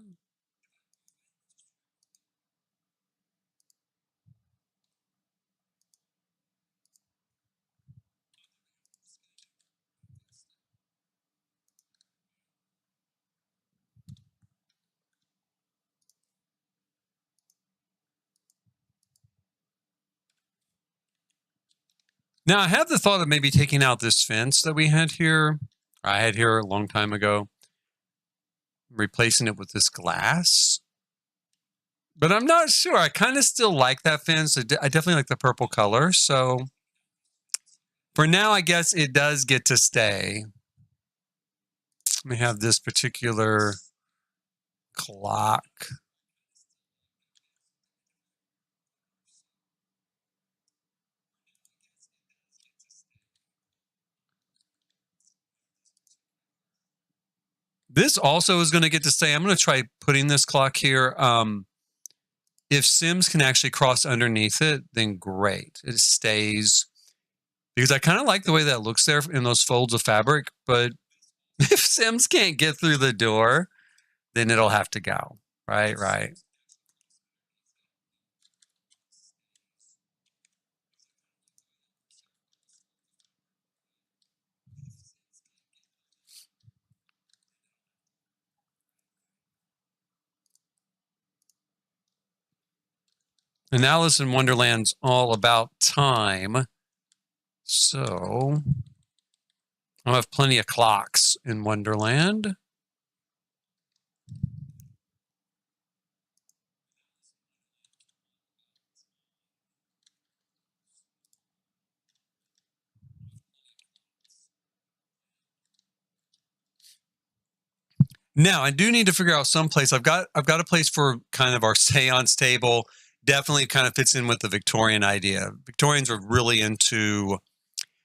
Now, I have the thought of maybe taking out this fence that we had here. I had here a long time ago. Replacing it with this glass. But I'm not sure. I kind of still like that fence. I definitely like the purple color. So for now, I guess it does get to stay. Let me have this particular clock. This also is going to get to stay. I'm going to try putting this clock here. If Sims can actually cross underneath it, then great. It stays. Because I kind of like the way that looks there in those folds of fabric. But if Sims can't get through the door, then it'll have to go. Right, right. And Alice in Wonderland's all about time. So I'll have plenty of clocks in Wonderland. Now I do need to figure out some place. I've got a place for kind of our seance table. Definitely kind of fits in with the Victorian idea. Victorians are really into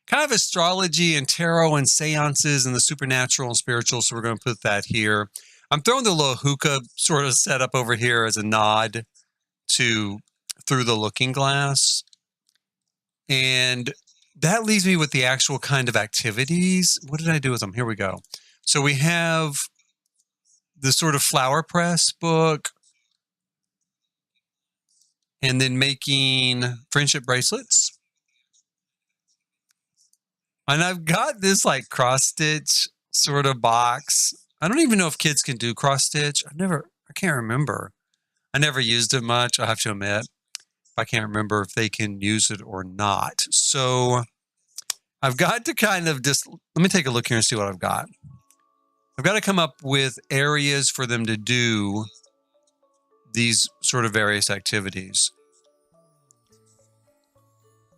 kind of astrology and tarot and seances and the supernatural and spiritual. So we're going to put that here. I'm throwing the little hookah sort of setup over here as a nod to Through the Looking Glass. And that leaves me with the actual kind of activities. What did I do with them? Here we go. So we have the sort of flower press book, and then making friendship bracelets. And I've got this like cross stitch sort of box. I don't even know if kids can do cross stitch. I can't remember. I never used it much, I have to admit. I can't remember if they can use it or not. So I've got to kind of just, let me take a look here and see what I've got. I've got to come up with areas for them to do these sort of various activities.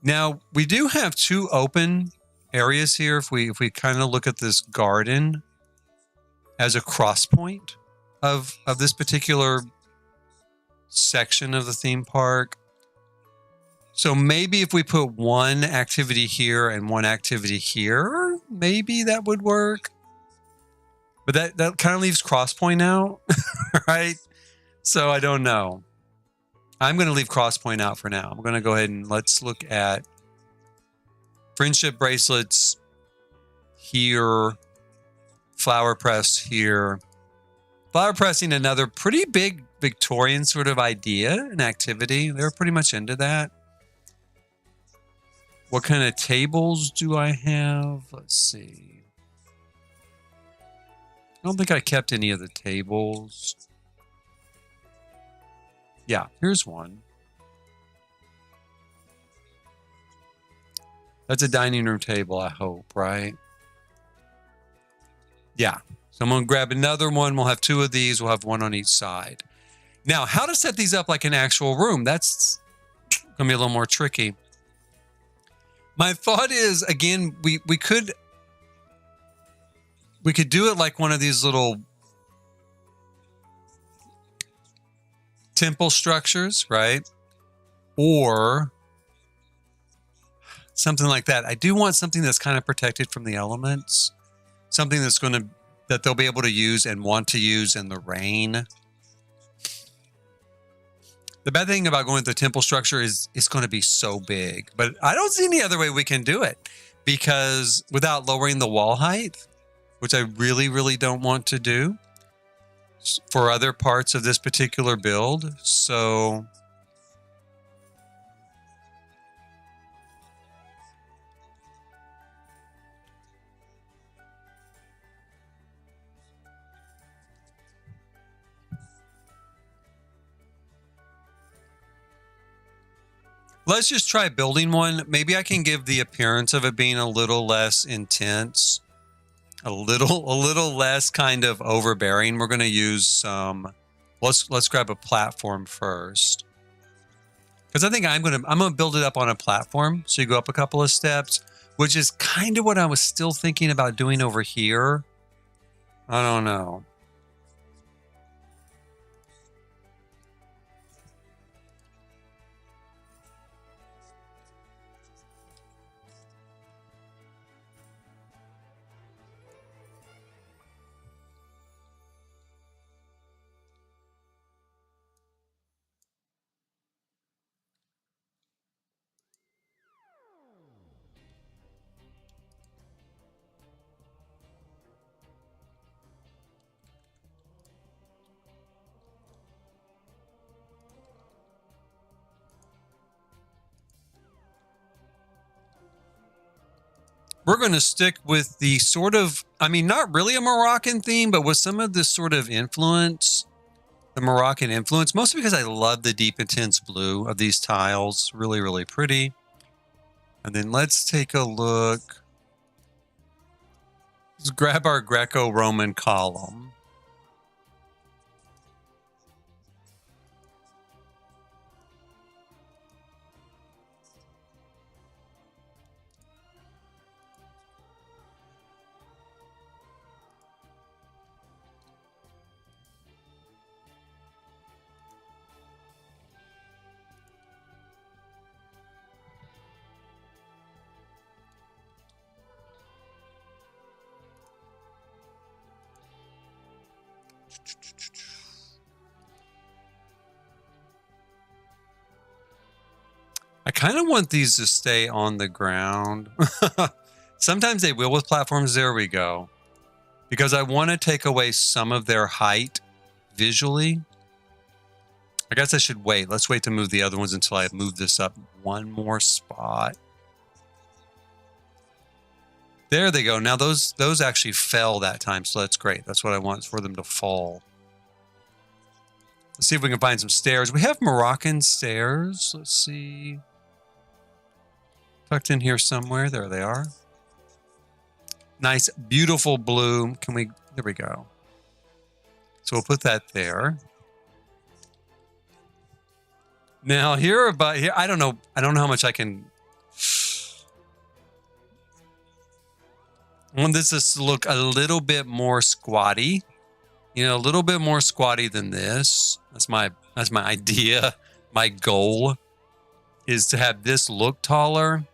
Now, we do have two open areas here. If we kind of look at this garden as a cross point of this particular section of the theme park. So maybe if we put one activity here and one activity here, maybe that would work. But that kind of leaves Crosspoint out, right? So I don't know. I'm going to leave Crosspoint out for now. I'm going to go ahead and let's look at friendship bracelets here, flower press here. Flower pressing, another pretty big Victorian sort of idea and activity. They're pretty much into that. What kind of tables do I have? Let's see. I don't think I kept any of the tables. Yeah, here's one. That's a dining room table, I hope, right? Yeah. So I'm going to grab another one. We'll have two of these. We'll have one on each side. Now, how to set these up like an actual room? That's going to be a little more tricky. My thought is, again, we could we could do it like one of these little temple structures, right? Or something like that. I do want something that's kind of protected from the elements. Something that's that they'll be able to use and want to use in the rain. The bad thing about going with the temple structure is it's going to be so big, but I don't see any other way we can do it, because without lowering the wall height, which I really, really don't want to do for other parts of this particular build. So let's just try building one. Maybe I can give the appearance of it being a little less intense, a little less kind of overbearing. We're going to use some. Let's grab a platform first, because I think I'm gonna build it up on a platform. So you go up a couple of steps, which is kind of what I was still thinking about doing over here. I don't know. We're going to stick with the sort of, I mean, not really a Moroccan theme, but with some of this sort of influence, the Moroccan influence, mostly because I love the deep, intense blue of these tiles. Really, really pretty. And then let's take a look. Let's grab our Greco-Roman column. I kind of want these to stay on the ground. Sometimes they will with platforms. There we go. Because I want to take away some of their height visually. I guess I should wait. Let's wait to move the other ones until I move this up one more spot. There they go. Now those actually fell that time, so that's great. That's what I want, is for them to fall. Let's see if we can find some stairs. We have Moroccan stairs. Let's see. Tucked in here somewhere. There they are. Nice, beautiful blue. Can we? There we go. So we'll put that there. Now here, I don't know how much I can. I want this to look a little bit more squatty. You know, a little bit more squatty than this. That's my idea. My goal is to have this look taller.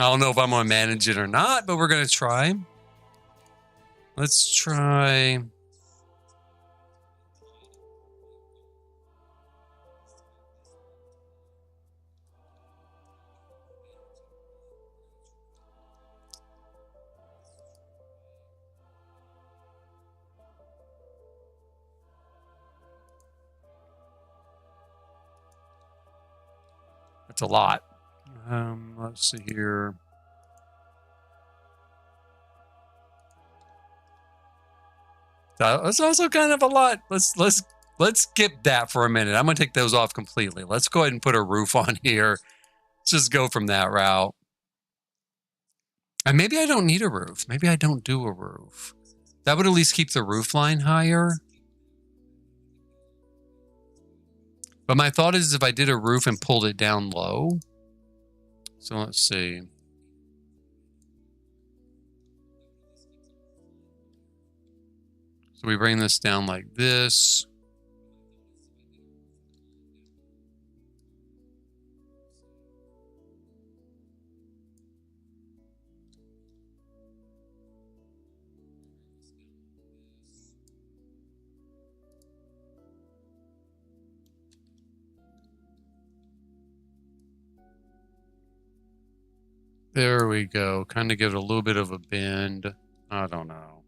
I don't know if I'm going to manage it or not, but we're going to try. Let's try. That's a lot. Let's see here. That's also kind of a lot. Let's skip that for a minute. I'm gonna take those off completely. Let's go ahead and put a roof on here. Let's just go from that route. And maybe I don't need a roof. Maybe I don't do a roof. That would at least keep the roof line higher. But my thought is if I did a roof and pulled it down low. So let's see. So we bring this down like this. There we go. Kind of give it a little bit of a bend. I don't know.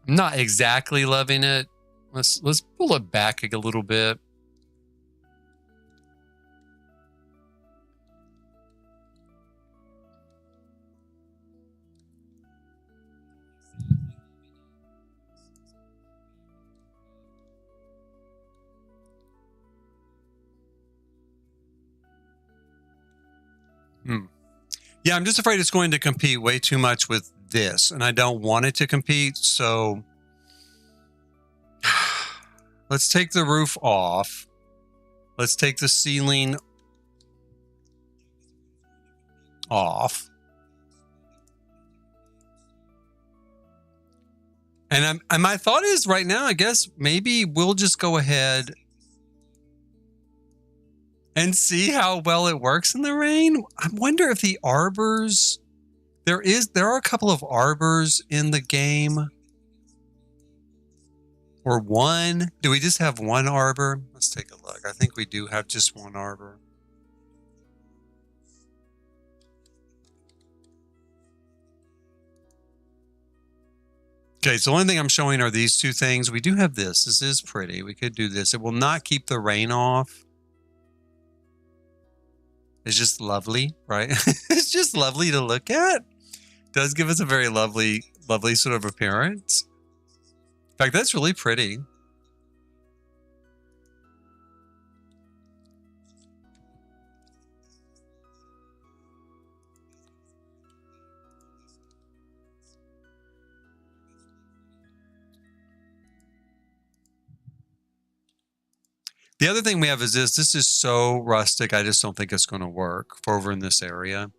I'm not exactly loving it. Let's pull it back a little bit. Yeah, I'm just afraid it's going to compete way too much with this, and I don't want it to compete, so let's take the roof off. Let's take the ceiling off. And my thought is right now, I guess maybe we'll just go ahead and see how well it works in the rain. I wonder if the arbors, there are a couple of arbors in the game. Or one. Do we just have one arbor? Let's take a look. I think we do have just one arbor. Okay, so the only thing I'm showing are these two things. We do have this. This is pretty. We could do this. It will not keep the rain off. It's just lovely, right? It's just lovely to look at. It does give us a very lovely sort of appearance. In fact, that's really pretty. The other thing we have is this. This is so rustic. I just don't think it's going to work for over in this area.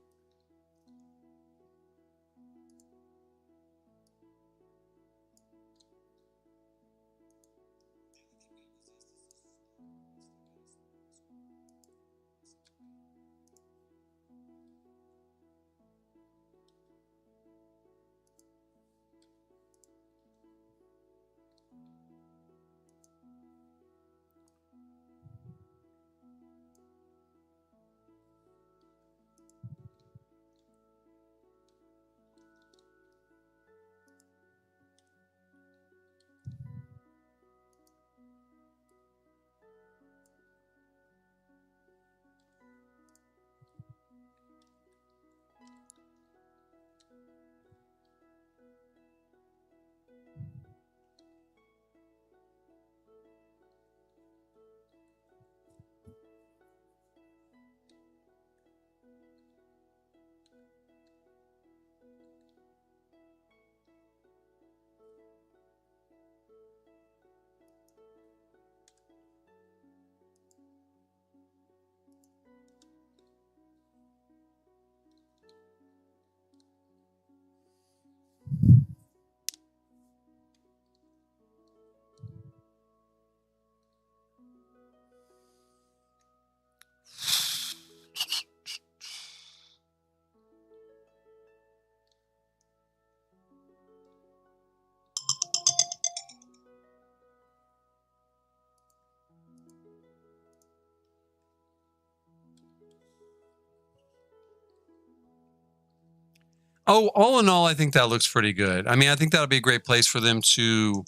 Oh, all in all, I think that looks pretty good. I mean, I think that'll be a great place for them to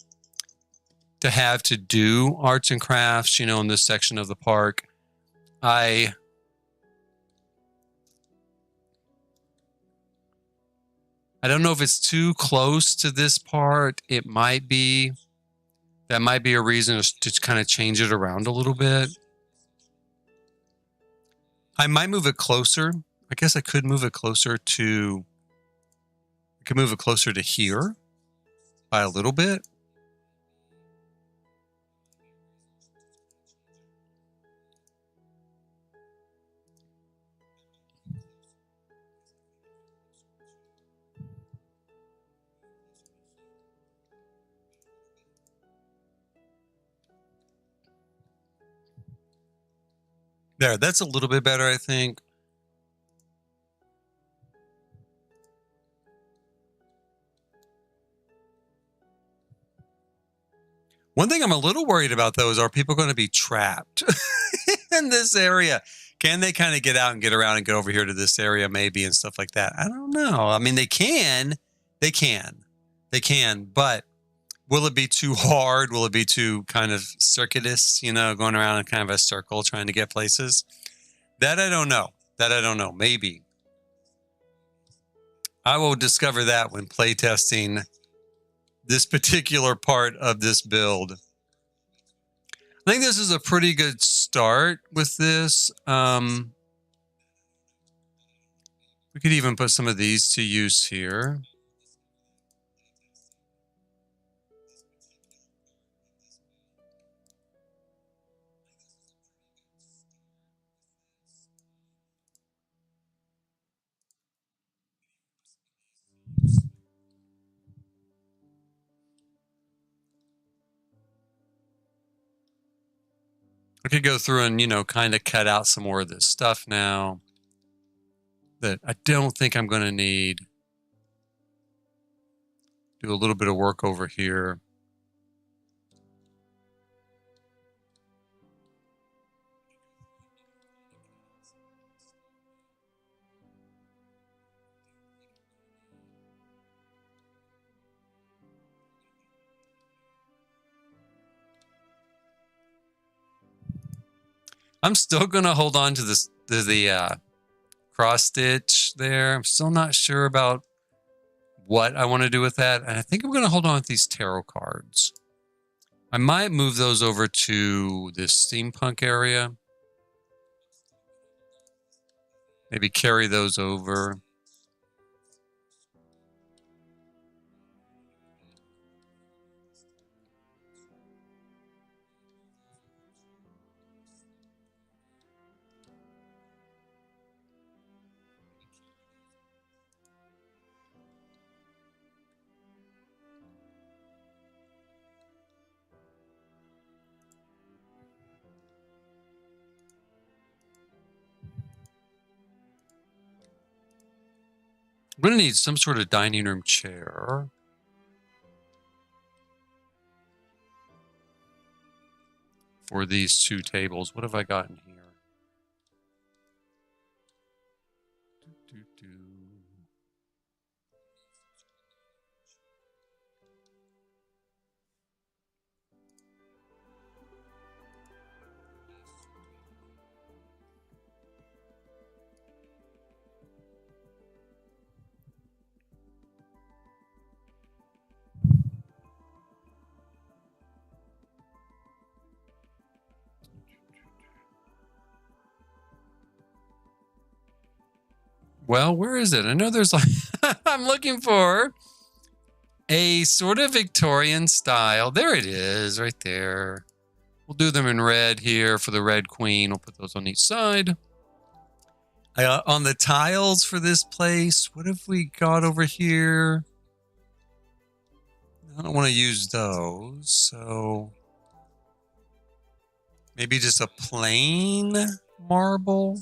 have to do arts and crafts, in this section of the park. I don't know if it's too close to this part. It might be. That might be a reason to kind of change it around a little bit. I might move it closer. I guess I could move it closer to Could move it closer to here by a little bit. There, that's a little bit better, I think. One thing I'm a little worried about, though, is are people going to be trapped in this area? Can they kind of get out and get around and get over here to this area maybe and stuff like that? I don't know. I mean, they can. But will it be too hard? Will it be too kind of circuitous, you know, going around in kind of a circle trying to get places? That I don't know. Maybe. I will discover that when playtesting this particular part of this build. I think this is a pretty good start with this. We could even put some of these to use here. I could go through and, you know, kind of cut out some more of this stuff now that I don't think I'm going to need. Do a little bit of work over here. I'm still going to hold on to this, the cross stitch there. I'm still not sure about what I want to do with that. And I think I'm going to hold on to these tarot cards. I might move those over to this steampunk area. Maybe carry those over. I'm going to need some sort of dining room chair. For these two tables. What have I got in here? Well, where is it? I know there's like, I'm looking for a sort of Victorian style. There it is, right there. We'll do them in red here for the Red Queen. We'll put those on each side. On the tiles for this place, what have we got over here? I don't want to use those, so maybe just a plain marble.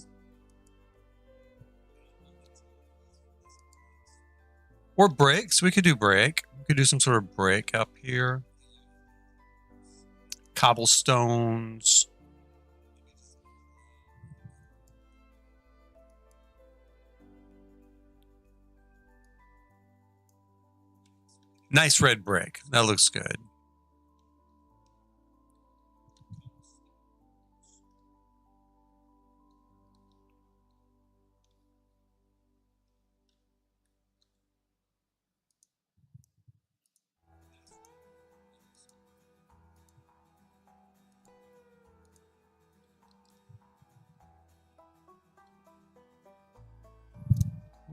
Or bricks. We could do brick. We could do some sort of brick up here. Cobblestones. Nice red brick. That looks good.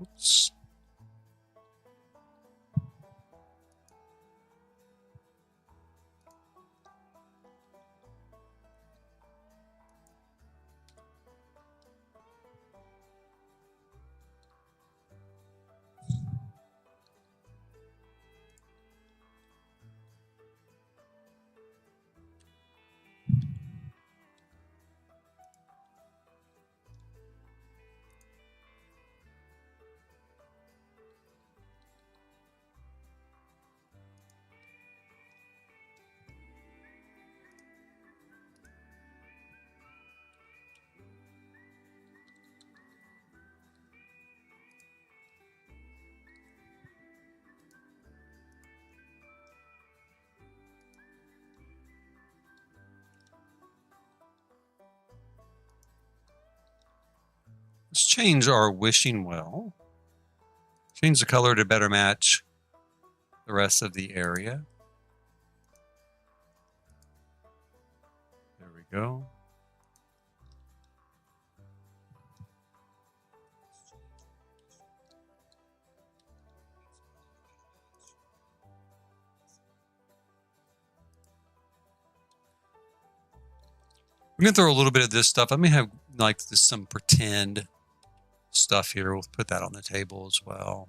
Oops. change our wishing well. Change the color to better match the rest of the area. There we go. I'm going to throw a little bit of this stuff. I may have like some pretend stuff here. We'll put that on the table as well.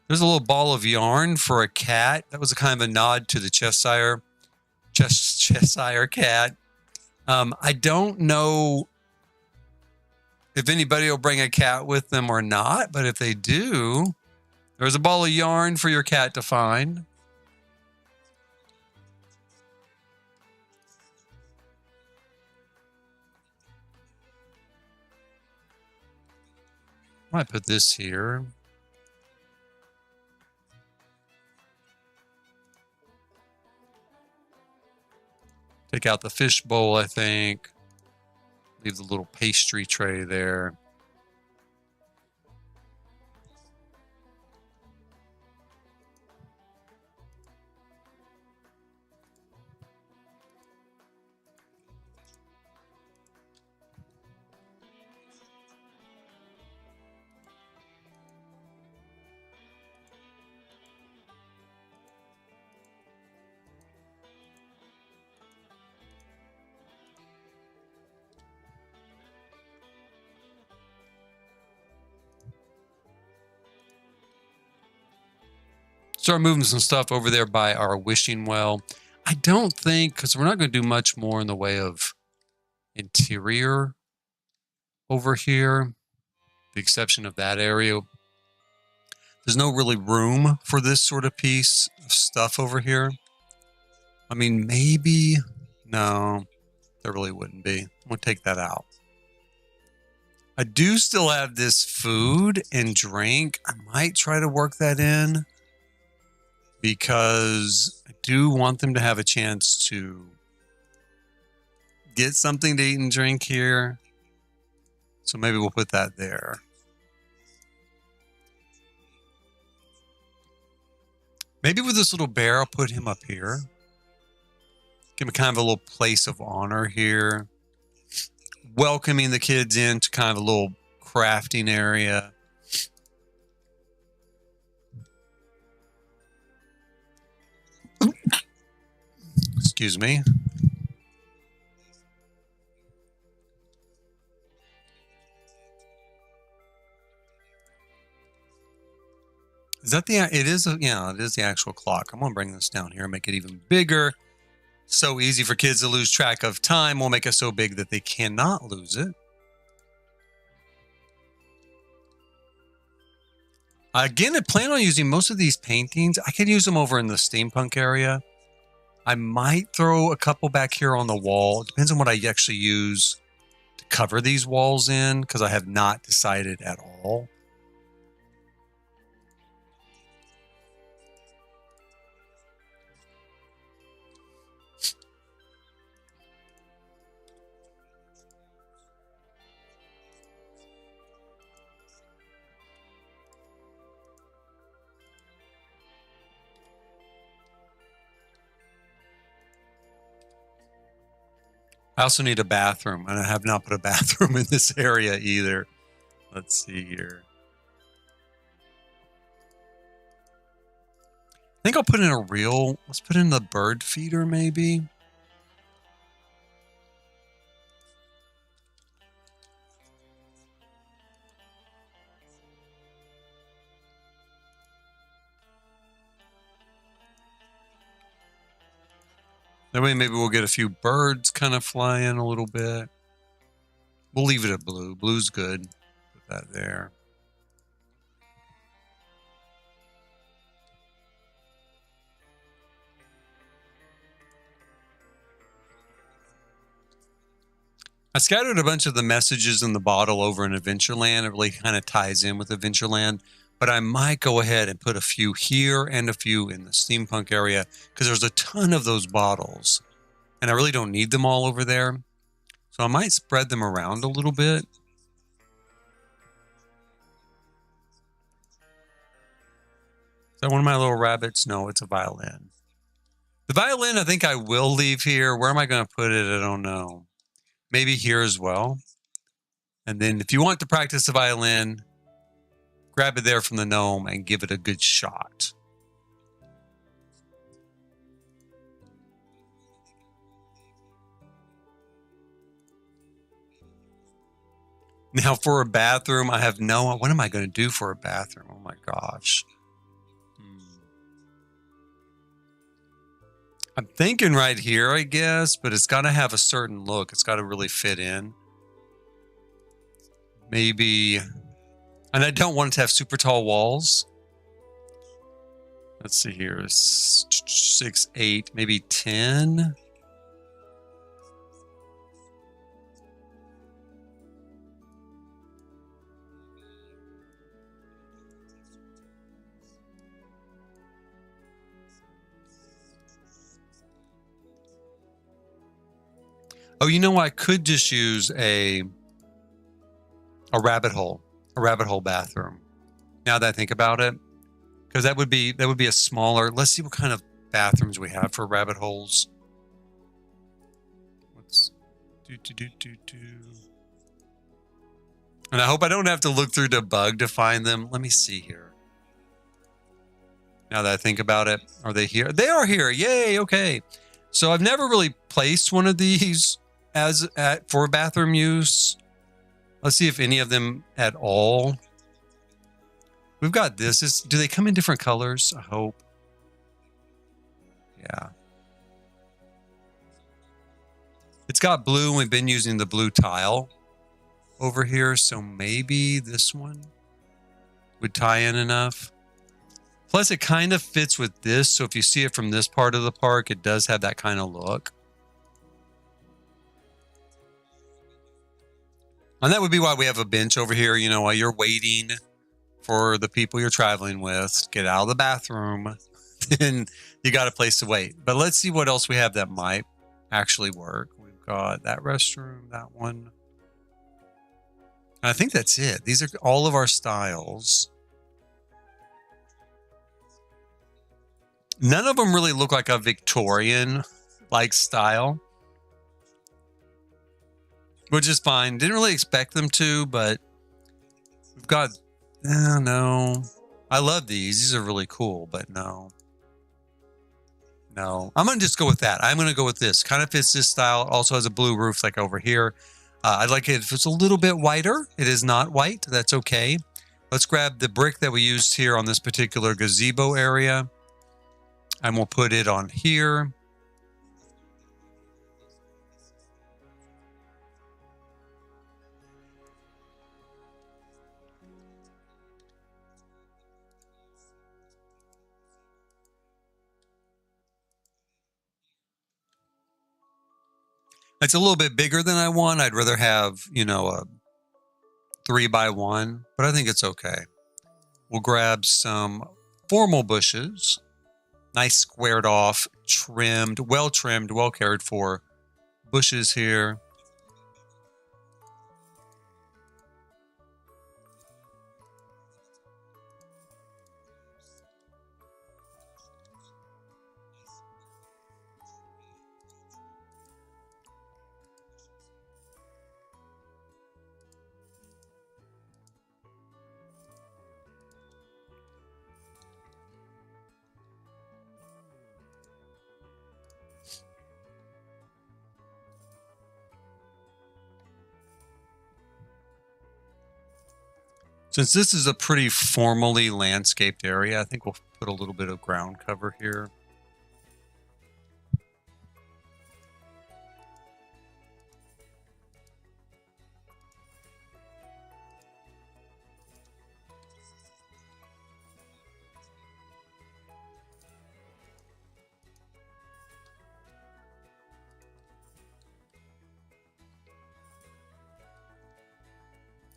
There's a little ball of yarn for a cat. That was a kind of a nod to the Cheshire cat. I don't know if anybody will bring a cat with them or not, but if they do, there's a ball of yarn for your cat to find. Might put this here. Take out the fish bowl, I think. Leave the little pastry tray there. Start moving some stuff over there by our wishing well. I don't think, because we're not going to do much more in the way of interior over here, the exception of that area. There's no really room for this sort of piece of stuff over here. I mean, maybe, no, there really wouldn't be. I'm going to take that out. I do still have this food and drink. I might try to work that in, because I do want them to have a chance to get something to eat and drink here. So maybe we'll put that there. Maybe with this little bear, I'll put him up here. Give him kind of a little place of honor here. Welcoming the kids into kind of a little crafting area. Excuse me. Is that the, it is, yeah, it is the actual clock. I'm going to bring this down here and make it even bigger. So easy for kids to lose track of time. We'll make it so big that they cannot lose it. Again, I plan on using most of these paintings. I could use them over in the steampunk area. I might throw a couple back here on the wall. It depends on what I actually use to cover these walls in, because I have not decided at all. I also need a bathroom, and I have not put a bathroom in this area either. Let's see here. I think I'll put in a real, let's put in the bird feeder maybe. That way maybe we'll get a few birds kind of flying a little bit. We'll leave it at blue. Blue's good. Put that there. I scattered a bunch of the messages in the bottle over in Adventureland. It really kind of ties in with Adventureland. But I might go ahead and put a few here and a few in the steampunk area, because there's a ton of those bottles. And I really don't need them all over there. So I might spread them around a little bit. Is that one of my little rabbits? No, it's a violin. The violin, I think I will leave here. Where am I going to put it? I don't know. Maybe here as well. And then if you want to practice the violin, grab it there from the gnome and give it a good shot. Now for a bathroom, I have no, what am I going to do for a bathroom? Oh my gosh. I'm thinking right here, I guess, but it's got to have a certain look. It's got to really fit in. Maybe, and I don't want it to have super tall walls. Let's see here, 6, 8, maybe 10. Oh, you know, I could just use a rabbit hole bathroom. Now that I think about it, because that would be a smaller. Let's see what kind of bathrooms we have for rabbit holes. Let's do. And I hope I don't have to look through debug to find them. Let me see here. Now that I think about it, are they here? They are here. Yay! Okay. So I've never really placed one of these for bathroom use. Let's see if any of them at all. We've got this. Do they come in different colors? I hope. Yeah. It's got blue, and we've been using the blue tile over here, so maybe this one would tie in enough. Plus, it kind of fits with this, so if you see it from this part of the park, it does have that kind of look. And that would be why we have a bench over here, you know, while you're waiting for the people you're traveling with, get out of the bathroom, and you got a place to wait. But let's see what else we have that might actually work. We've got that restroom, that one. And I think that's it. These are all of our styles. None of them really look like a Victorian-like style, which is fine. Didn't really expect them to, but we've got, no. I love these. These are really cool, but no. No. I'm going to just go with that. I'm going to go with this. Kind of fits this style. Also has a blue roof like over here. I'd like it if it's a little bit whiter. It is not white. That's okay. Let's grab the brick that we used here on this particular gazebo area, and we'll put it on here. It's a little bit bigger than I want. I'd rather have, you know, a 3x1, but I think it's okay. We'll grab some formal bushes. Nice squared off, trimmed, well cared for bushes here. Since this is a pretty formally landscaped area, I think we'll put a little bit of ground cover here.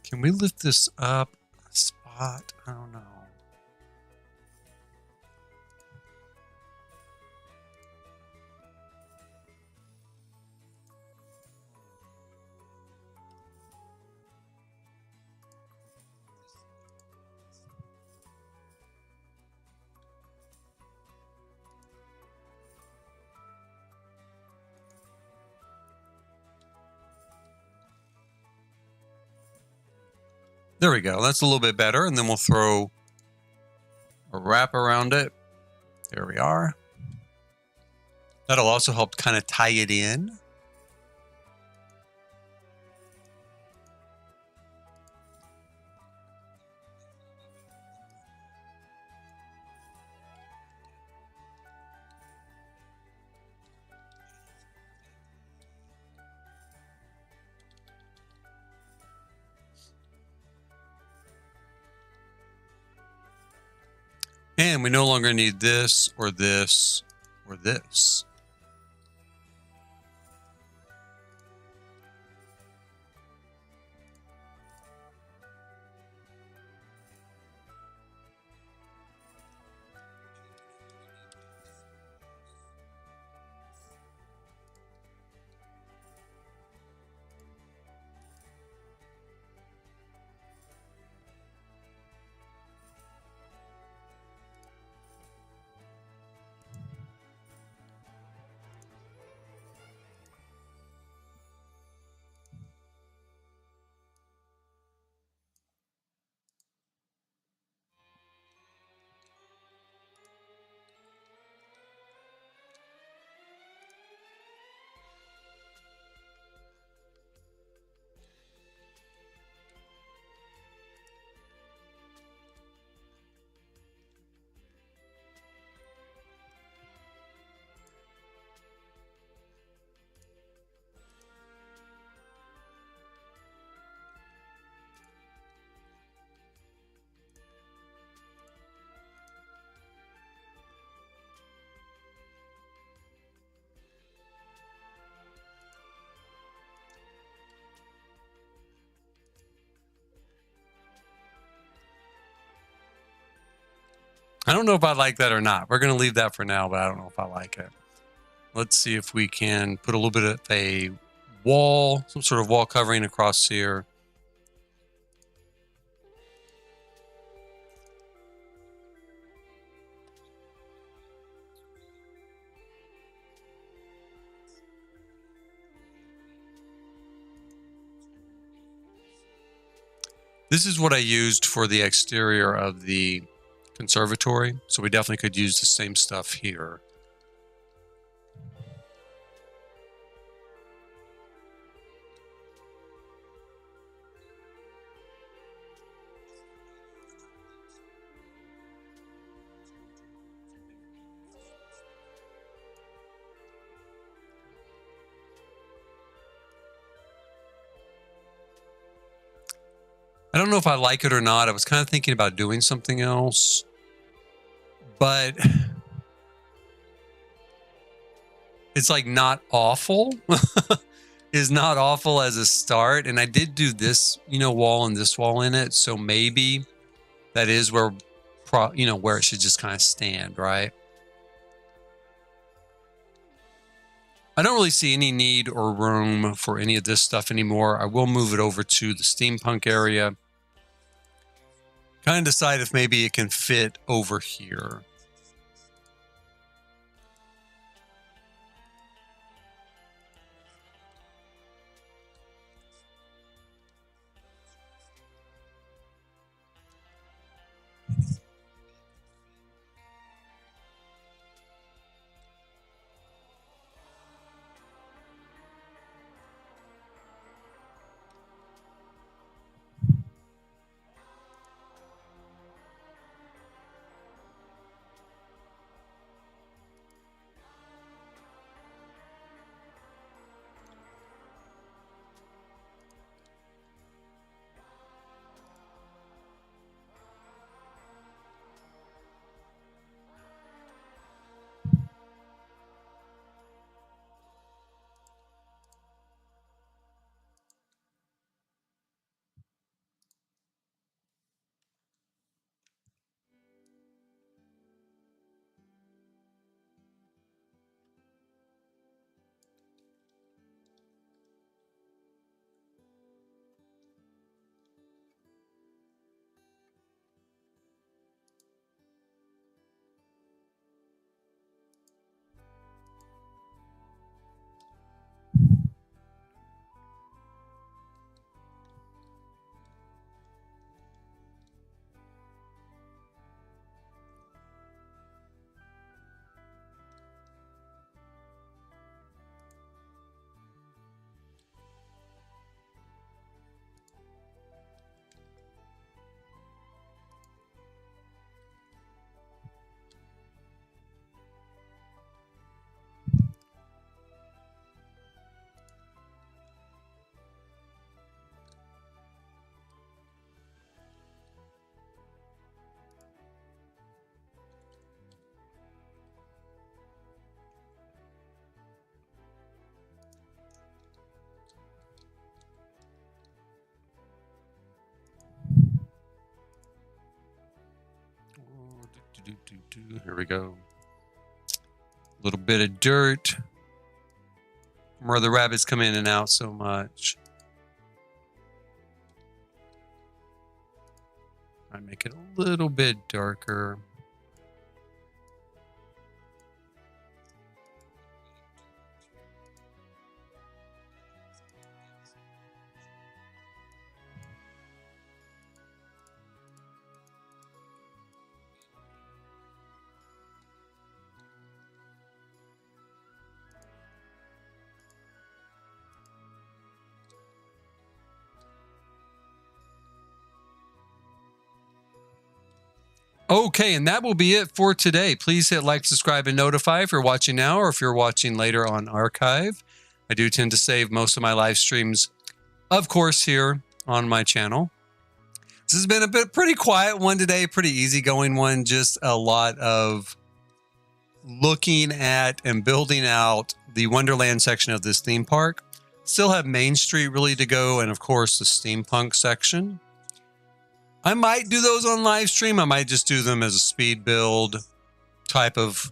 Can we lift this up a spot? I don't know. There we go. That's a little bit better. And then we'll throw a wrap around it. There we are. That'll also help kind of tie it in. And we no longer need this or this or this. I don't know if I like that or not. We're going to leave that for now, but I don't know if I like it. Let's see if we can put a little bit of a wall, some sort of wall covering across here. This is what I used for the exterior of the conservatory, so we definitely could use the same stuff here. I don't know if I like it or not. I was kind of thinking about doing something else, but it's like not awful. Is not awful as a start. And I did do this, wall and this wall in it. So maybe that is where, where it should just kind of stand, right? I don't really see any need or room for any of this stuff anymore. I will move it over to the steampunk area. Kind of decide if maybe it can fit over here. Here we go. A little bit of dirt. Where the rabbits come in and out so much. I make it a little bit darker. Okay, and that will be it for today. Please hit like, subscribe, and notify if you're watching now or if you're watching later on archive. I do tend to save most of my live streams, of course, here on my channel. This has been a pretty quiet one today, pretty easygoing one. Just a lot of looking at and building out the Wonderland section of this theme park. Still have Main Street really to go, and of course the steampunk section. I might do those on live stream. I might just do them as a speed build type of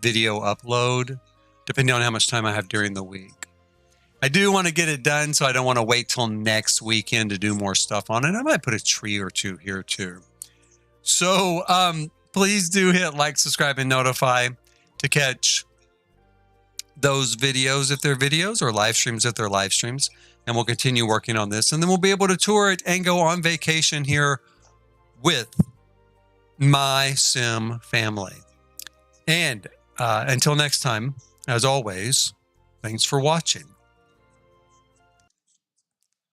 video upload, depending on how much time I have during the week. I do want to get it done, so I don't want to wait till next weekend to do more stuff on it. I might put a tree or two here too. So please do hit like, subscribe, and notify to catch those videos if they're videos, or live streams if they're live streams. And we'll continue working on this. And then we'll be able to tour it and go on vacation here with my sim family. And until next time, as always, thanks for watching.